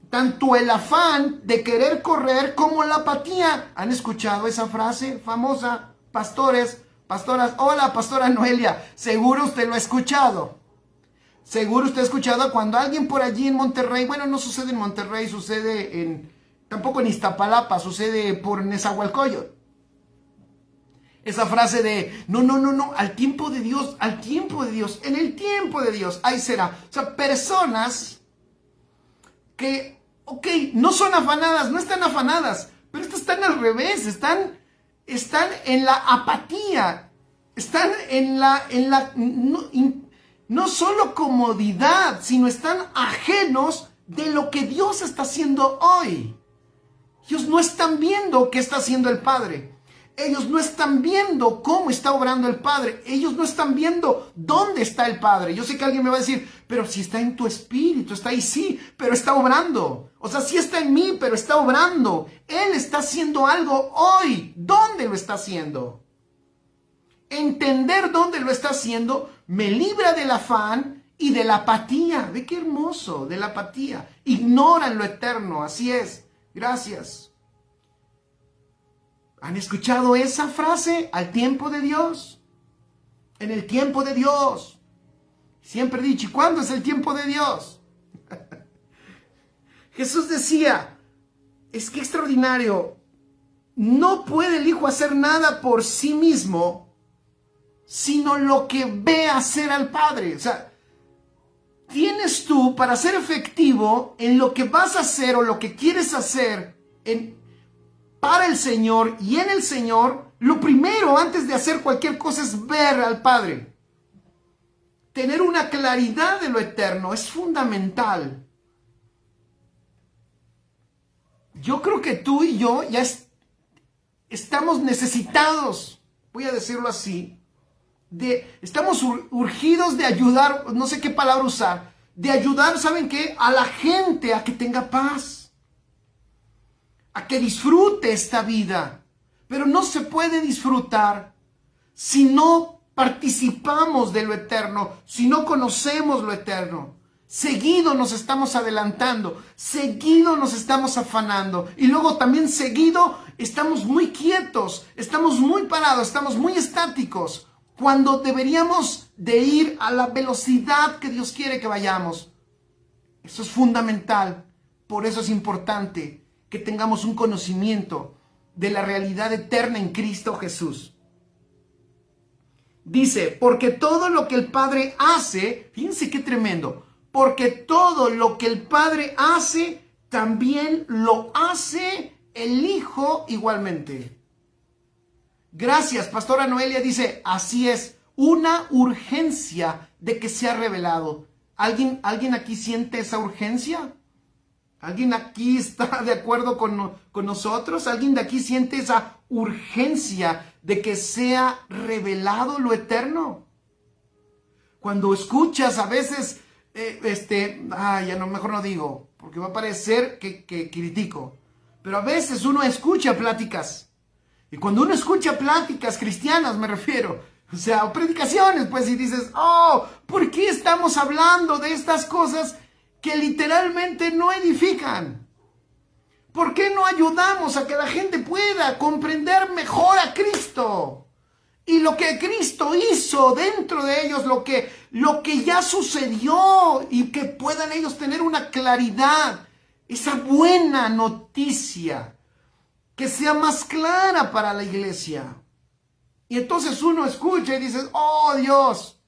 Tanto el afán de querer correr como la apatía. ¿Han escuchado esa frase famosa? Pastores, pastoras, hola, pastora Noelia, seguro usted lo ha escuchado. Seguro usted ha escuchado cuando alguien por allí en Monterrey, bueno, no sucede en Monterrey, sucede tampoco en Iztapalapa, sucede por Nezahualcóyotl. Esa frase de, no, al tiempo de Dios, en el tiempo de Dios, ahí será. O sea, personas que, no son afanadas, no están afanadas, pero estas están al revés, están en la apatía, están no solo comodidad, sino están ajenos de lo que Dios está haciendo hoy. Ellos no están viendo qué está haciendo el Padre. Ellos no están viendo cómo está obrando el Padre. Ellos no están viendo dónde está el Padre. Yo sé que alguien me va a decir, pero si está en tu espíritu, está ahí, sí, pero está obrando. O sea, sí está en mí, pero está obrando. Él está haciendo algo hoy. ¿Dónde lo está haciendo? Entender dónde lo está haciendo me libra del afán y de la apatía. Ve qué hermoso, de la apatía. Ignoran lo eterno, así es. Gracias. ¿Han escuchado esa frase? Al tiempo de Dios. En el tiempo de Dios. Siempre he dicho, ¿y cuándo es el tiempo de Dios? Jesús decía, es que extraordinario, no puede el Hijo hacer nada por sí mismo, sino lo que ve hacer al Padre. O sea, tienes tú para ser efectivo en lo que vas a hacer o lo que quieres hacer para el Señor y en el Señor, lo primero antes de hacer cualquier cosa es ver al Padre. Tener una claridad de lo eterno es fundamental. Yo creo que tú y yo ya estamos necesitados, voy a decirlo así, estamos urgidos de ayudar, no sé qué palabra usar, de ayudar, ¿saben qué? A la gente a que tenga paz, a que disfrute esta vida. Pero no se puede disfrutar si no participamos de lo eterno, si no conocemos lo eterno. Seguido nos estamos adelantando, seguido nos estamos afanando y luego también seguido estamos muy quietos, estamos muy parados, estamos muy estáticos, cuando deberíamos de ir a la velocidad que Dios quiere que vayamos. Eso es fundamental, por eso es importante que tengamos un conocimiento de la realidad eterna en Cristo Jesús. Dice, porque todo lo que el Padre hace, fíjense qué tremendo, porque todo lo que el Padre hace, también lo hace el Hijo igualmente. Gracias, Pastora Noelia dice, así es, una urgencia de que sea revelado. ¿Alguien aquí siente esa urgencia? ¿Alguien aquí está de acuerdo con nosotros? ¿Alguien de aquí siente esa urgencia de que sea revelado lo eterno? Cuando escuchas a veces, mejor no digo, porque va a parecer que critico. Pero a veces uno escucha pláticas. Y cuando uno escucha pláticas cristianas, me refiero, o predicaciones, pues, y dices, ¿por qué estamos hablando de estas cosas que literalmente no edifican? ¿Por qué no ayudamos a que la gente pueda comprender mejor a Cristo? Y lo que Cristo hizo dentro de ellos, lo que ya sucedió, y que puedan ellos tener una claridad, esa buena noticia, que sea más clara para la iglesia. Y entonces uno escucha y dice, oh Dios,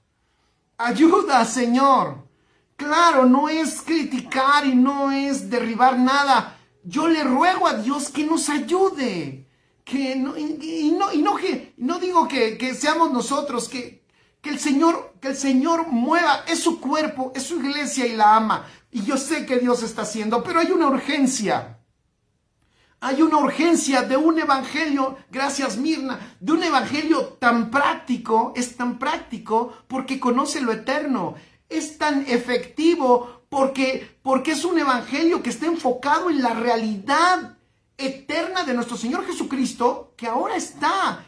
ayuda, Señor. Claro, no es criticar y no es derribar nada. Yo le ruego a Dios que nos ayude. No digo que seamos nosotros, que el Señor mueva, es su cuerpo, es su iglesia y la ama. Y yo sé que Dios está haciendo, pero hay una urgencia. Hay una urgencia de un evangelio, gracias Mirna, de un evangelio tan práctico, es tan práctico porque conoce lo eterno. Es tan efectivo porque es un evangelio que está enfocado en la realidad eterna de nuestro Señor Jesucristo, que ahora está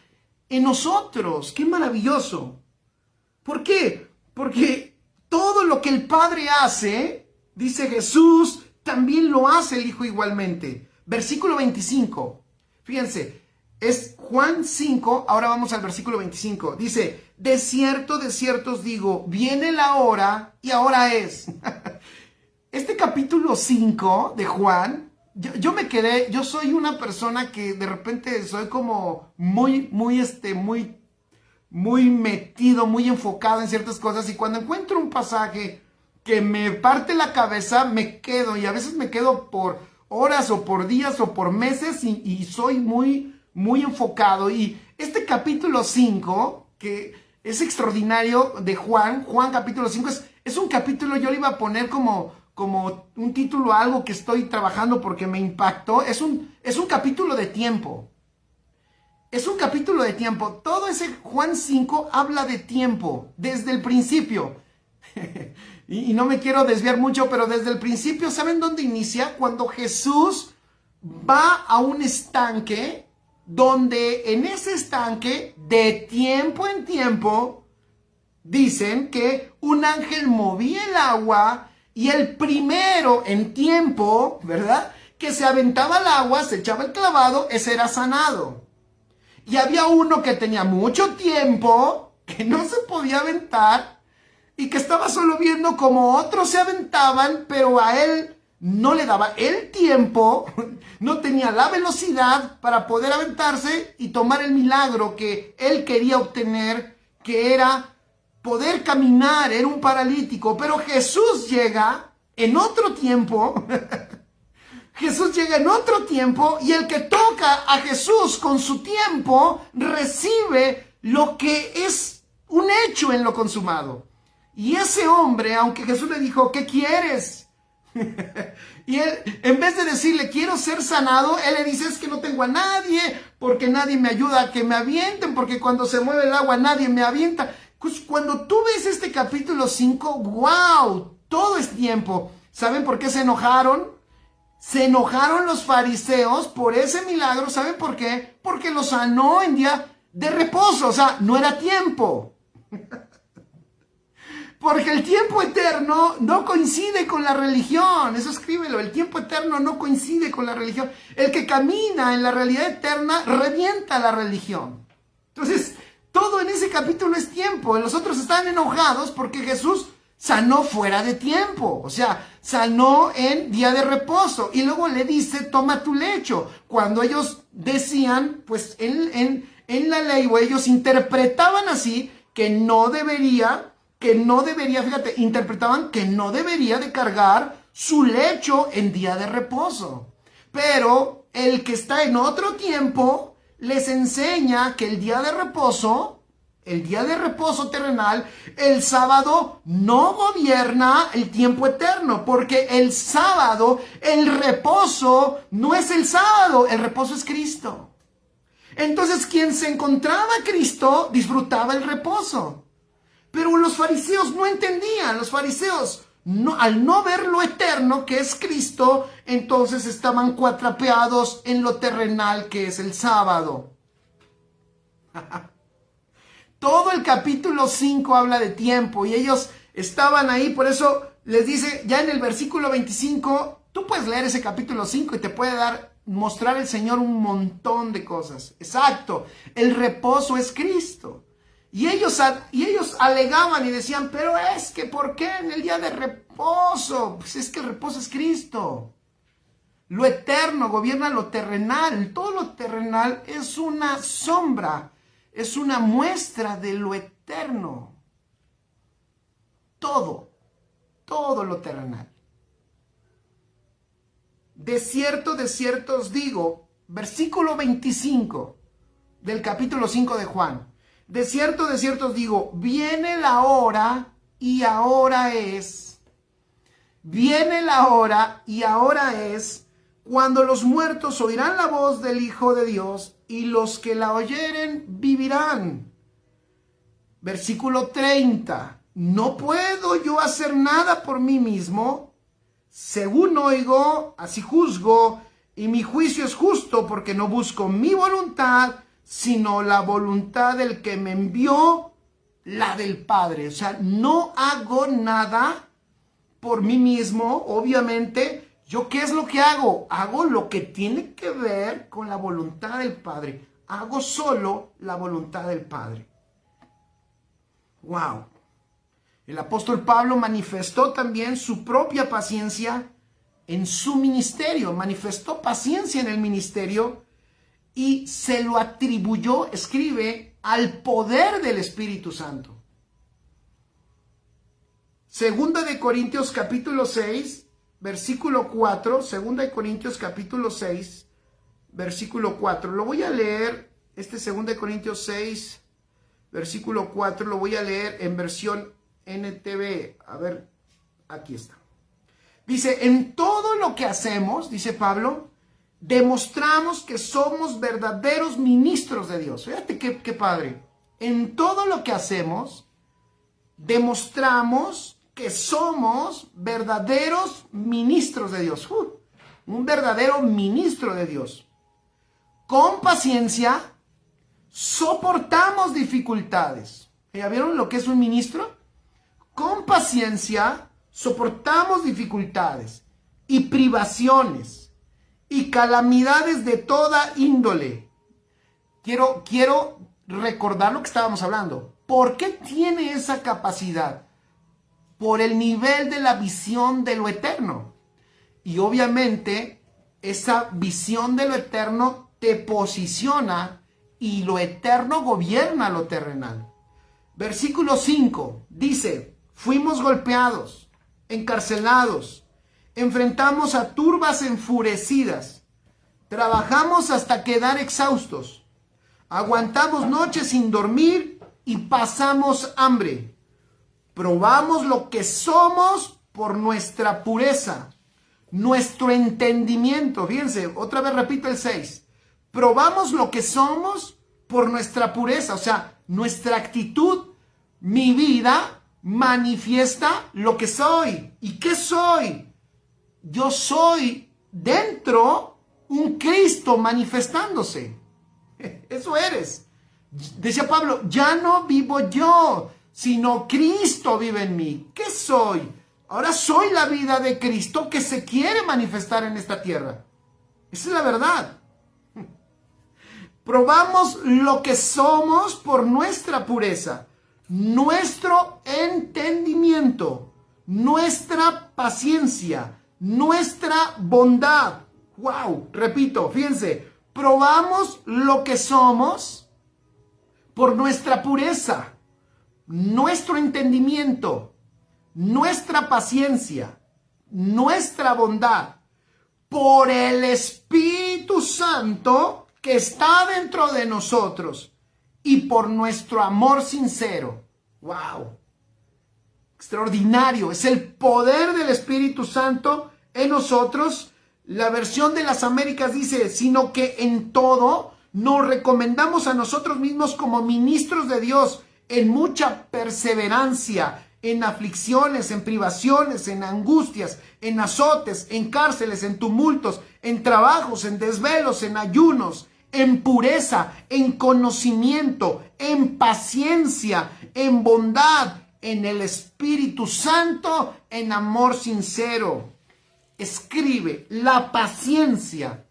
en nosotros. ¡Qué maravilloso! ¿Por qué? Porque todo lo que el Padre hace, dice Jesús, también lo hace el Hijo igualmente. Versículo 25. Fíjense, es Juan 5, ahora vamos al versículo 25. Dice, de cierto os digo, viene la hora y ahora es. Este capítulo 5 de Juan, yo soy una persona que de repente soy como muy metido, muy enfocado en ciertas cosas, y cuando encuentro un pasaje que me parte la cabeza, me quedo, y a veces me quedo por horas o por días o por meses, y soy muy enfocado. Y este capítulo 5, que es extraordinario, de Juan capítulo 5, es un capítulo, yo le iba a poner como un título a algo que estoy trabajando porque me impactó. Es un capítulo de tiempo. Es un capítulo de tiempo. Todo ese Juan 5 habla de tiempo, desde el principio. Y no me quiero desviar mucho, pero desde el principio, ¿saben dónde inicia? Cuando Jesús va a un estanque, donde en ese estanque, de tiempo en tiempo, dicen que un ángel movía el agua y el primero en tiempo, ¿verdad?, que se aventaba al agua, se echaba el clavado, ese era sanado. Y había uno que tenía mucho tiempo, que no se podía aventar y que estaba solo viendo como otros se aventaban, pero a él no le daba el tiempo, no tenía la velocidad para poder aventarse y tomar el milagro que él quería obtener, que era poder caminar. Era un paralítico, pero Jesús llega en otro tiempo. Jesús llega en otro tiempo y el que toca a Jesús con su tiempo recibe lo que es un hecho en lo consumado. Y ese hombre, aunque Jesús le dijo, ¿qué quieres? Y él, en vez de decirle, quiero ser sanado, él le dice, es que no tengo a nadie, porque nadie me ayuda a que me avienten, porque cuando se mueve el agua nadie me avienta. Pues cuando tú ves este capítulo 5, wow, todo es tiempo. ¿Saben por qué se enojaron? Se enojaron los fariseos por ese milagro. ¿Saben por qué? Porque lo sanó en día de reposo. O sea, no era tiempo. Porque el tiempo eterno no coincide con la religión. Eso escríbelo. El tiempo eterno no coincide con la religión. El que camina en la realidad eterna revienta la religión. Entonces, todo en ese capítulo es tiempo. Los otros están enojados porque Jesús sanó fuera de tiempo, o sea, sanó en día de reposo. Y luego le dice, toma tu lecho. Cuando ellos decían, pues en la ley, o ellos interpretaban así, que no debería, fíjate, interpretaban que no debería de cargar su lecho en día de reposo. Pero el que está en otro tiempo les enseña que el día de reposo terrenal, el sábado no gobierna el tiempo eterno, porque el sábado, el reposo no es el sábado, el reposo es Cristo. Entonces, quien se encontraba a Cristo disfrutaba el reposo. Pero los fariseos no entendían. Los fariseos, al no ver lo eterno que es Cristo, entonces estaban cuatrapeados en lo terrenal que es el sábado. Todo el capítulo 5 habla de tiempo y ellos estaban ahí. Por eso les dice ya en el versículo 25, tú puedes leer ese capítulo 5 y te puede mostrar el Señor un montón de cosas. Exacto, el reposo es Cristo. Y ellos alegaban y decían, pero es que ¿por qué en el día de reposo? Pues es que el reposo es Cristo. Lo eterno gobierna lo terrenal. Todo lo terrenal es una sombra. Es una muestra de lo eterno. Todo lo terrenal. De cierto os digo, versículo 25 del capítulo 5 de Juan. De cierto os digo, viene la hora y ahora es. Viene la hora y ahora es cuando los muertos oirán la voz del Hijo de Dios y los que la oyeren vivirán. Versículo 30. No puedo yo hacer nada por mí mismo. Según oigo, así juzgo, y mi juicio es justo, porque no busco mi voluntad, sino la voluntad del que me envió, la del Padre. O sea, no hago nada por mí mismo, obviamente. ¿Yo qué es lo que hago? Hago lo que tiene que ver con la voluntad del Padre. Hago solo la voluntad del Padre. ¡Wow! El apóstol Pablo manifestó también su propia paciencia en su ministerio. Manifestó paciencia en el ministerio y se lo atribuyó, escribe, al poder del Espíritu Santo. Segunda de Corintios capítulo 6, versículo 4, Segunda de Corintios capítulo 6, versículo 4. Lo voy a leer, Segunda de Corintios 6, versículo 4, lo voy a leer en versión NTV. A ver, aquí está. Dice, en todo lo que hacemos, dice Pablo, demostramos que somos verdaderos ministros de Dios. Fíjate qué padre. En todo lo que hacemos, demostramos que somos verdaderos ministros de Dios. Un verdadero ministro de Dios. Con paciencia soportamos dificultades. ¿Ya vieron lo que es un ministro? Con paciencia soportamos dificultades y privaciones y calamidades de toda índole. Quiero recordar lo que estábamos hablando. ¿Por qué tiene esa capacidad? Por el nivel de la visión de lo eterno. Y obviamente esa visión de lo eterno te posiciona y lo eterno gobierna lo terrenal. Versículo 5 dice, fuimos golpeados, encarcelados, enfrentamos a turbas enfurecidas, trabajamos hasta quedar exhaustos, aguantamos noches sin dormir y pasamos hambre. Probamos lo que somos por nuestra pureza, nuestro entendimiento. Fíjense, otra vez repito el 6. Probamos lo que somos por nuestra pureza, o sea, nuestra actitud. Mi vida manifiesta lo que soy. ¿Y qué soy? Yo soy dentro un Cristo manifestándose. Eso eres. Decía Pablo, ya no vivo yo, sino Cristo vive en mí. ¿Qué soy? Ahora soy la vida de Cristo que se quiere manifestar en esta tierra. Esa es la verdad. Probamos lo que somos por nuestra pureza, nuestro entendimiento, nuestra paciencia, nuestra bondad. Wow, repito, fíjense, probamos lo que somos por nuestra pureza, nuestro entendimiento, nuestra paciencia, nuestra bondad, por el Espíritu Santo que está dentro de nosotros y por nuestro amor sincero. ¡Wow! Extraordinario. Es el poder del Espíritu Santo en nosotros. La versión de las Américas dice, sino que en todo nos recomendamos a nosotros mismos como ministros de Dios en mucha perseverancia, en aflicciones, en privaciones, en angustias, en azotes, en cárceles, en tumultos, en trabajos, en desvelos, en ayunos, en pureza, en conocimiento, en paciencia, en bondad, en el Espíritu Santo, en amor sincero. Escribe, la paciencia.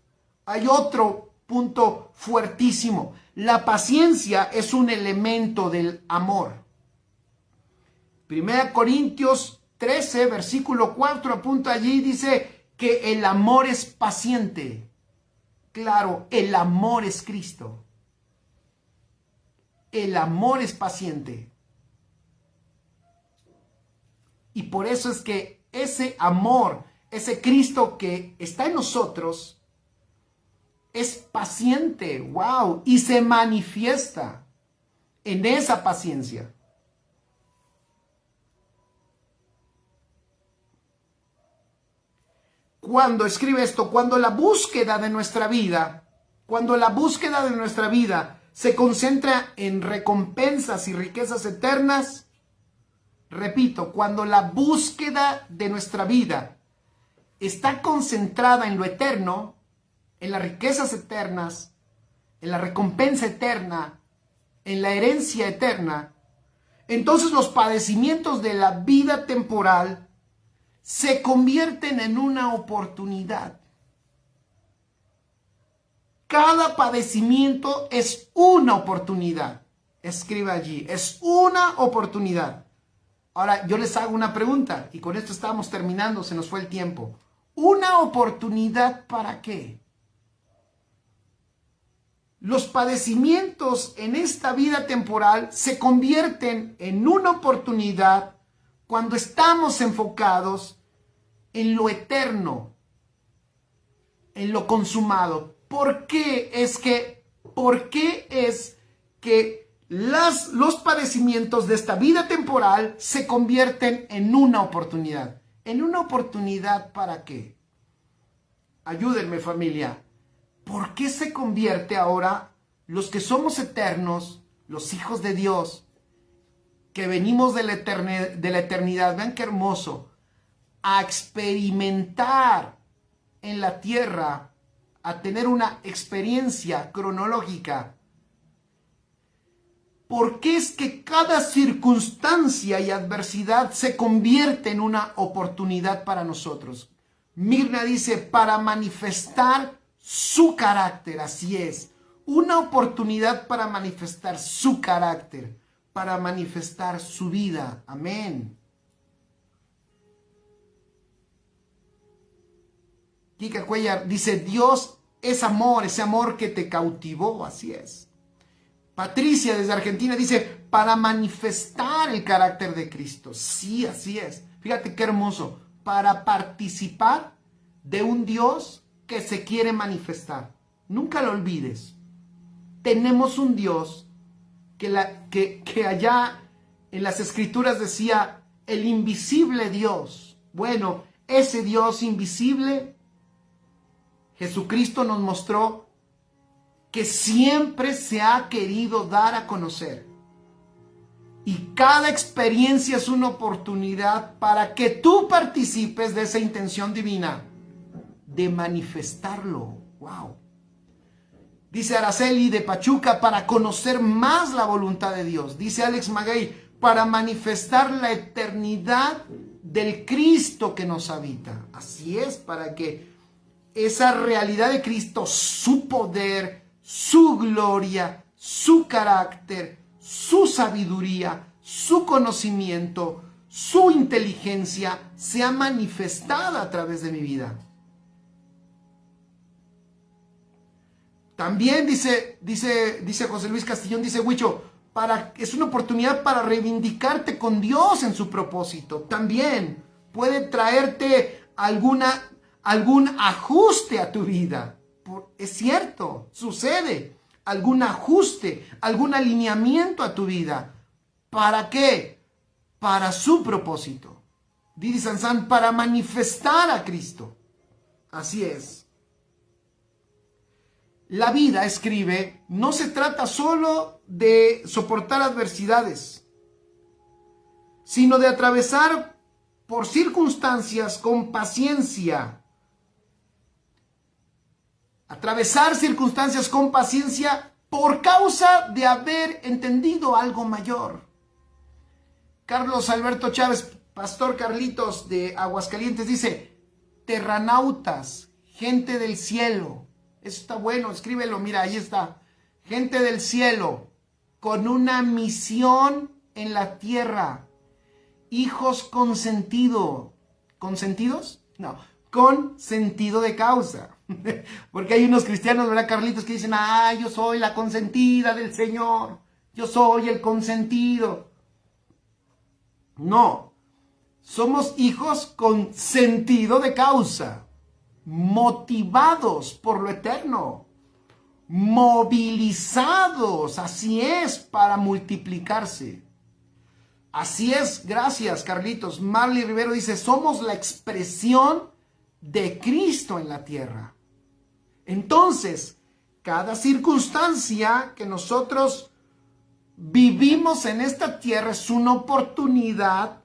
Hay otro punto fuertísimo. La paciencia es un elemento del amor. 1 Corintios 13, versículo 4, apunta allí, dice que el amor es paciente. Claro, el amor es Cristo. El amor es paciente. Y por eso es que ese amor, ese Cristo que está en nosotros, es paciente, wow, y se manifiesta en esa paciencia. Cuando escribe esto, cuando la búsqueda de nuestra vida se concentra en recompensas y riquezas eternas, repito, cuando la búsqueda de nuestra vida está concentrada en lo eterno, en las riquezas eternas, en la recompensa eterna, en la herencia eterna, entonces los padecimientos de la vida temporal se convierten en una oportunidad. Cada padecimiento es una oportunidad. Escribe allí, es una oportunidad. Ahora, yo les hago una pregunta y con esto estamos terminando, se nos fue el tiempo. ¿Una oportunidad para qué? Los padecimientos en esta vida temporal se convierten en una oportunidad cuando estamos enfocados en lo eterno, en lo consumado. ¿Por qué es que los padecimientos de esta vida temporal se convierten en una oportunidad? ¿En una oportunidad para qué? Ayúdenme, familia. ¿Por qué se convierte ahora los que somos eternos, los hijos de Dios, que venimos de la eternidad, vean qué hermoso, a experimentar en la tierra, a tener una experiencia cronológica ¿Por qué es que cada circunstancia y adversidad se convierte en una oportunidad para nosotros? Mirna dice, para manifestar su carácter, así es. Una oportunidad para manifestar su carácter, para manifestar su vida. Amén. Kika Cuellar dice, Dios es amor, ese amor que te cautivó, así es. Patricia desde Argentina dice, para manifestar el carácter de Cristo. Sí, así es. Fíjate qué hermoso. Para participar de un Dios que se quiere manifestar. Nunca lo olvides. Tenemos un Dios que allá en las Escrituras decía, el invisible Dios. Bueno, ese Dios invisible, Jesucristo nos mostró que siempre se ha querido dar a conocer. Y cada experiencia es una oportunidad para que tú participes de esa intención divina de manifestarlo. ¡Wow! Dice Araceli de Pachuca, para conocer más la voluntad de Dios. Dice Alex Maguey, para manifestar la eternidad del Cristo que nos habita. Así es, para que esa realidad de Cristo, su poder, su gloria, su carácter, su sabiduría, su conocimiento, su inteligencia sea manifestada a través de mi vida. También dice José Luis Castillón, dice Huicho, es una oportunidad para reivindicarte con Dios en su propósito. También puede traerte algún ajuste a tu vida. Es cierto, sucede. Algún ajuste, algún alineamiento a tu vida. ¿Para qué? Para su propósito. Didi Sansan, para manifestar a Cristo. Así es. La vida, escribe, no se trata solo de soportar adversidades, sino de atravesar por circunstancias con paciencia. Atravesar circunstancias con paciencia por causa de haber entendido algo mayor. Carlos Alberto Chávez, Pastor Carlitos de Aguascalientes, dice, terranautas, gente del cielo. Eso está bueno, escríbelo, mira, ahí está. Gente del cielo, con una misión en la tierra. Hijos con sentido. ¿Con sentidos? No, con sentido de causa. Porque hay unos cristianos, ¿verdad, Carlitos? Que dicen, yo soy la consentida del Señor. Yo soy el consentido. No, somos hijos con sentido de causa. Motivados por lo eterno, movilizados, así es, para multiplicarse. Así es, gracias Carlitos. Marley Rivero dice, somos la expresión de Cristo en la tierra. Entonces, cada circunstancia que nosotros vivimos en esta tierra es una oportunidad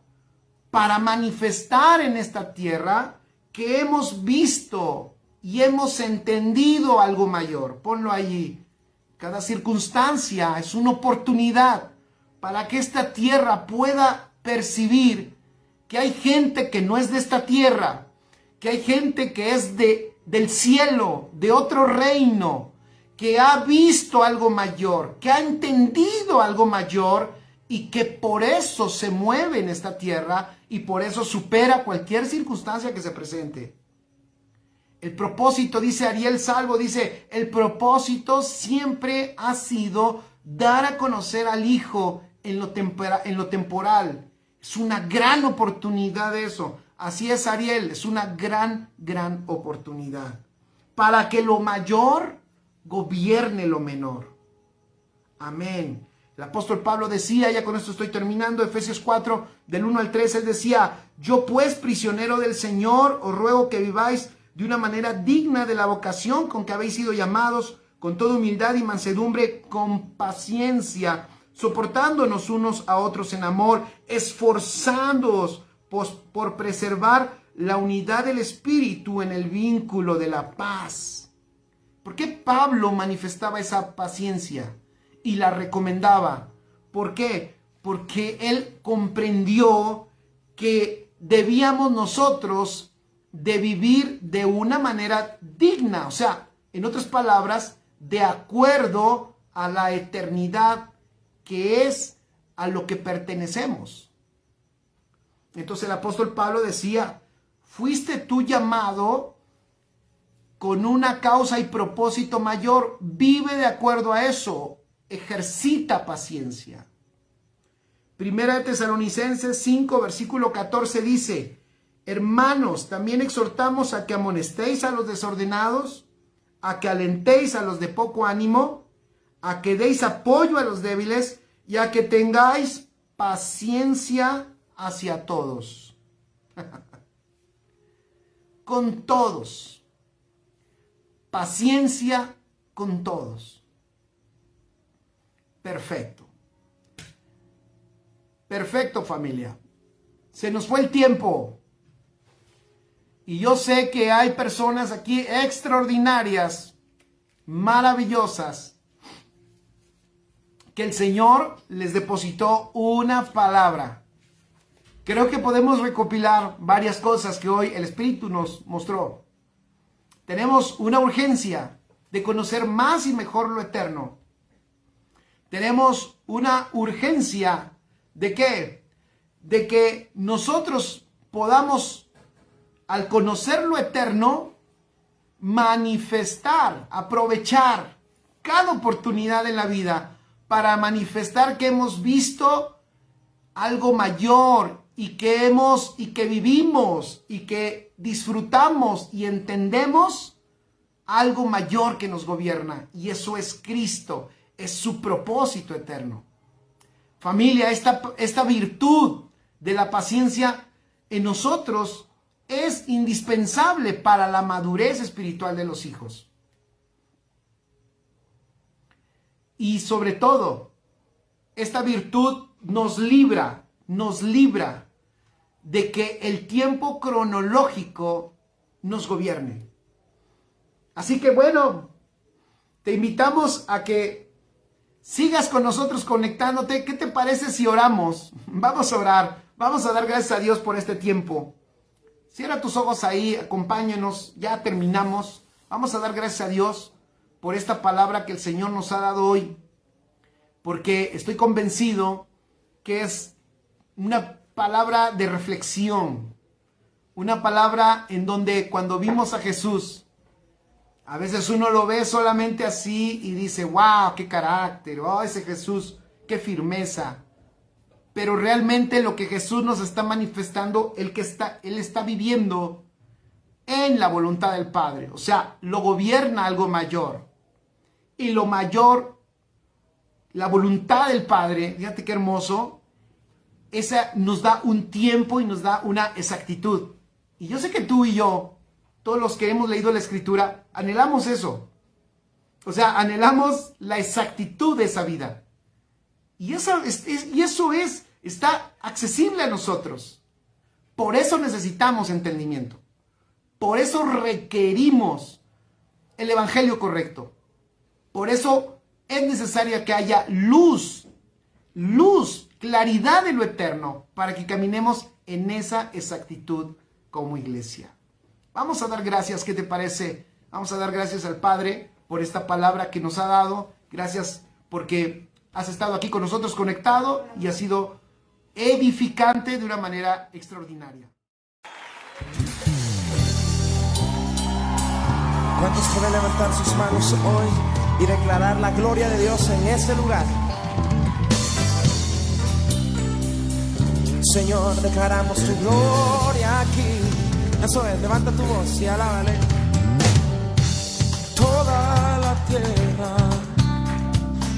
para manifestar en esta tierra que hemos visto y hemos entendido algo mayor. Ponlo allí. Cada circunstancia es una oportunidad para que esta tierra pueda percibir que hay gente que no es de esta tierra, que hay gente que es del cielo, de otro reino, que ha visto algo mayor, que ha entendido algo mayor y que por eso se mueve en esta tierra y por eso supera cualquier circunstancia que se presente. El propósito, dice Ariel Salvo, dice, el propósito siempre ha sido dar a conocer al Hijo en lo temporal. Es una gran oportunidad eso. Así es, Ariel, es una gran oportunidad. Para que lo mayor gobierne lo menor. Amén. El apóstol Pablo decía, ya con esto estoy terminando, Efesios 4, del 1 al 3, él decía, yo pues, prisionero del Señor, os ruego que viváis de una manera digna de la vocación con que habéis sido llamados, con toda humildad y mansedumbre, con paciencia, soportándonos unos a otros en amor, esforzándoos por preservar la unidad del Espíritu en el vínculo de la paz. ¿Por qué Pablo manifestaba esa paciencia y la recomendaba? ¿Por qué? Porque Él comprendió que debíamos nosotros de vivir de una manera digna, o sea, en otras palabras, de acuerdo a la eternidad que es a lo que pertenecemos. Entonces el apóstol Pablo decía, fuiste tú llamado con una causa y propósito mayor, vive de acuerdo a eso, ejercita paciencia. Primera de Tesalonicenses 5, versículo 14 dice, hermanos, también exhortamos a que amonestéis a los desordenados, a que alentéis a los de poco ánimo, a que deis apoyo a los débiles y a que tengáis paciencia hacia todos. Con todos. Paciencia con todos. Perfecto. Perfecto, familia. Se nos fue el tiempo. Y yo sé que hay personas aquí extraordinarias, maravillosas, que el Señor les depositó una palabra. Creo que podemos recopilar varias cosas que hoy el Espíritu nos mostró. Tenemos una urgencia de conocer más y mejor lo eterno. Tenemos una urgencia ¿de qué? De que nosotros podamos, al conocer lo eterno, manifestar, aprovechar cada oportunidad en la vida para manifestar que hemos visto algo mayor y que vivimos y que disfrutamos y entendemos algo mayor que nos gobierna, y eso es Cristo, es su propósito eterno. Familia, esta virtud de la paciencia en nosotros es indispensable para la madurez espiritual de los hijos. Y sobre todo, esta virtud nos libra de que el tiempo cronológico nos gobierne. Así que bueno, te invitamos a que sigas con nosotros conectándote. ¿Qué te parece si oramos? Vamos a orar. Vamos a dar gracias a Dios por este tiempo. Cierra tus ojos ahí, acompáñenos. Ya terminamos. Vamos a dar gracias a Dios por esta palabra que el Señor nos ha dado hoy. Porque estoy convencido que es una palabra de reflexión. Una palabra en donde cuando vimos a Jesús, a veces uno lo ve solamente así y dice, wow, qué carácter, oh, ese Jesús, qué firmeza. Pero realmente lo que Jesús nos está manifestando, Él está viviendo en la voluntad del Padre. O sea, lo gobierna algo mayor. Y lo mayor, la voluntad del Padre, fíjate qué hermoso, esa nos da un tiempo y nos da una exactitud. Y yo sé que tú y yo, todos los que hemos leído la Escritura, anhelamos eso. O sea, anhelamos la exactitud de esa vida. Y eso está accesible a nosotros. Por eso necesitamos entendimiento. Por eso requerimos el evangelio correcto. Por eso es necesario que haya luz, claridad de lo eterno, para que caminemos en esa exactitud como iglesia. Vamos a dar gracias, ¿qué te parece? Vamos a dar gracias al Padre por esta palabra que nos ha dado. Gracias porque has estado aquí con nosotros conectado y has sido edificante de una manera extraordinaria. ¿Cuántos pueden levantar sus manos hoy y declarar la gloria de Dios en este lugar? Señor, declaramos tu gloria aquí. Eso es, levanta tu voz y alábale. Toda la tierra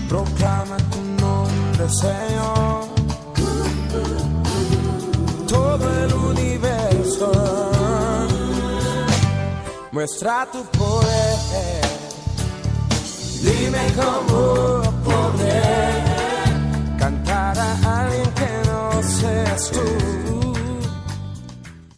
proclama tu nombre, Señor. Todo el universo muestra tu poder. Dime cómo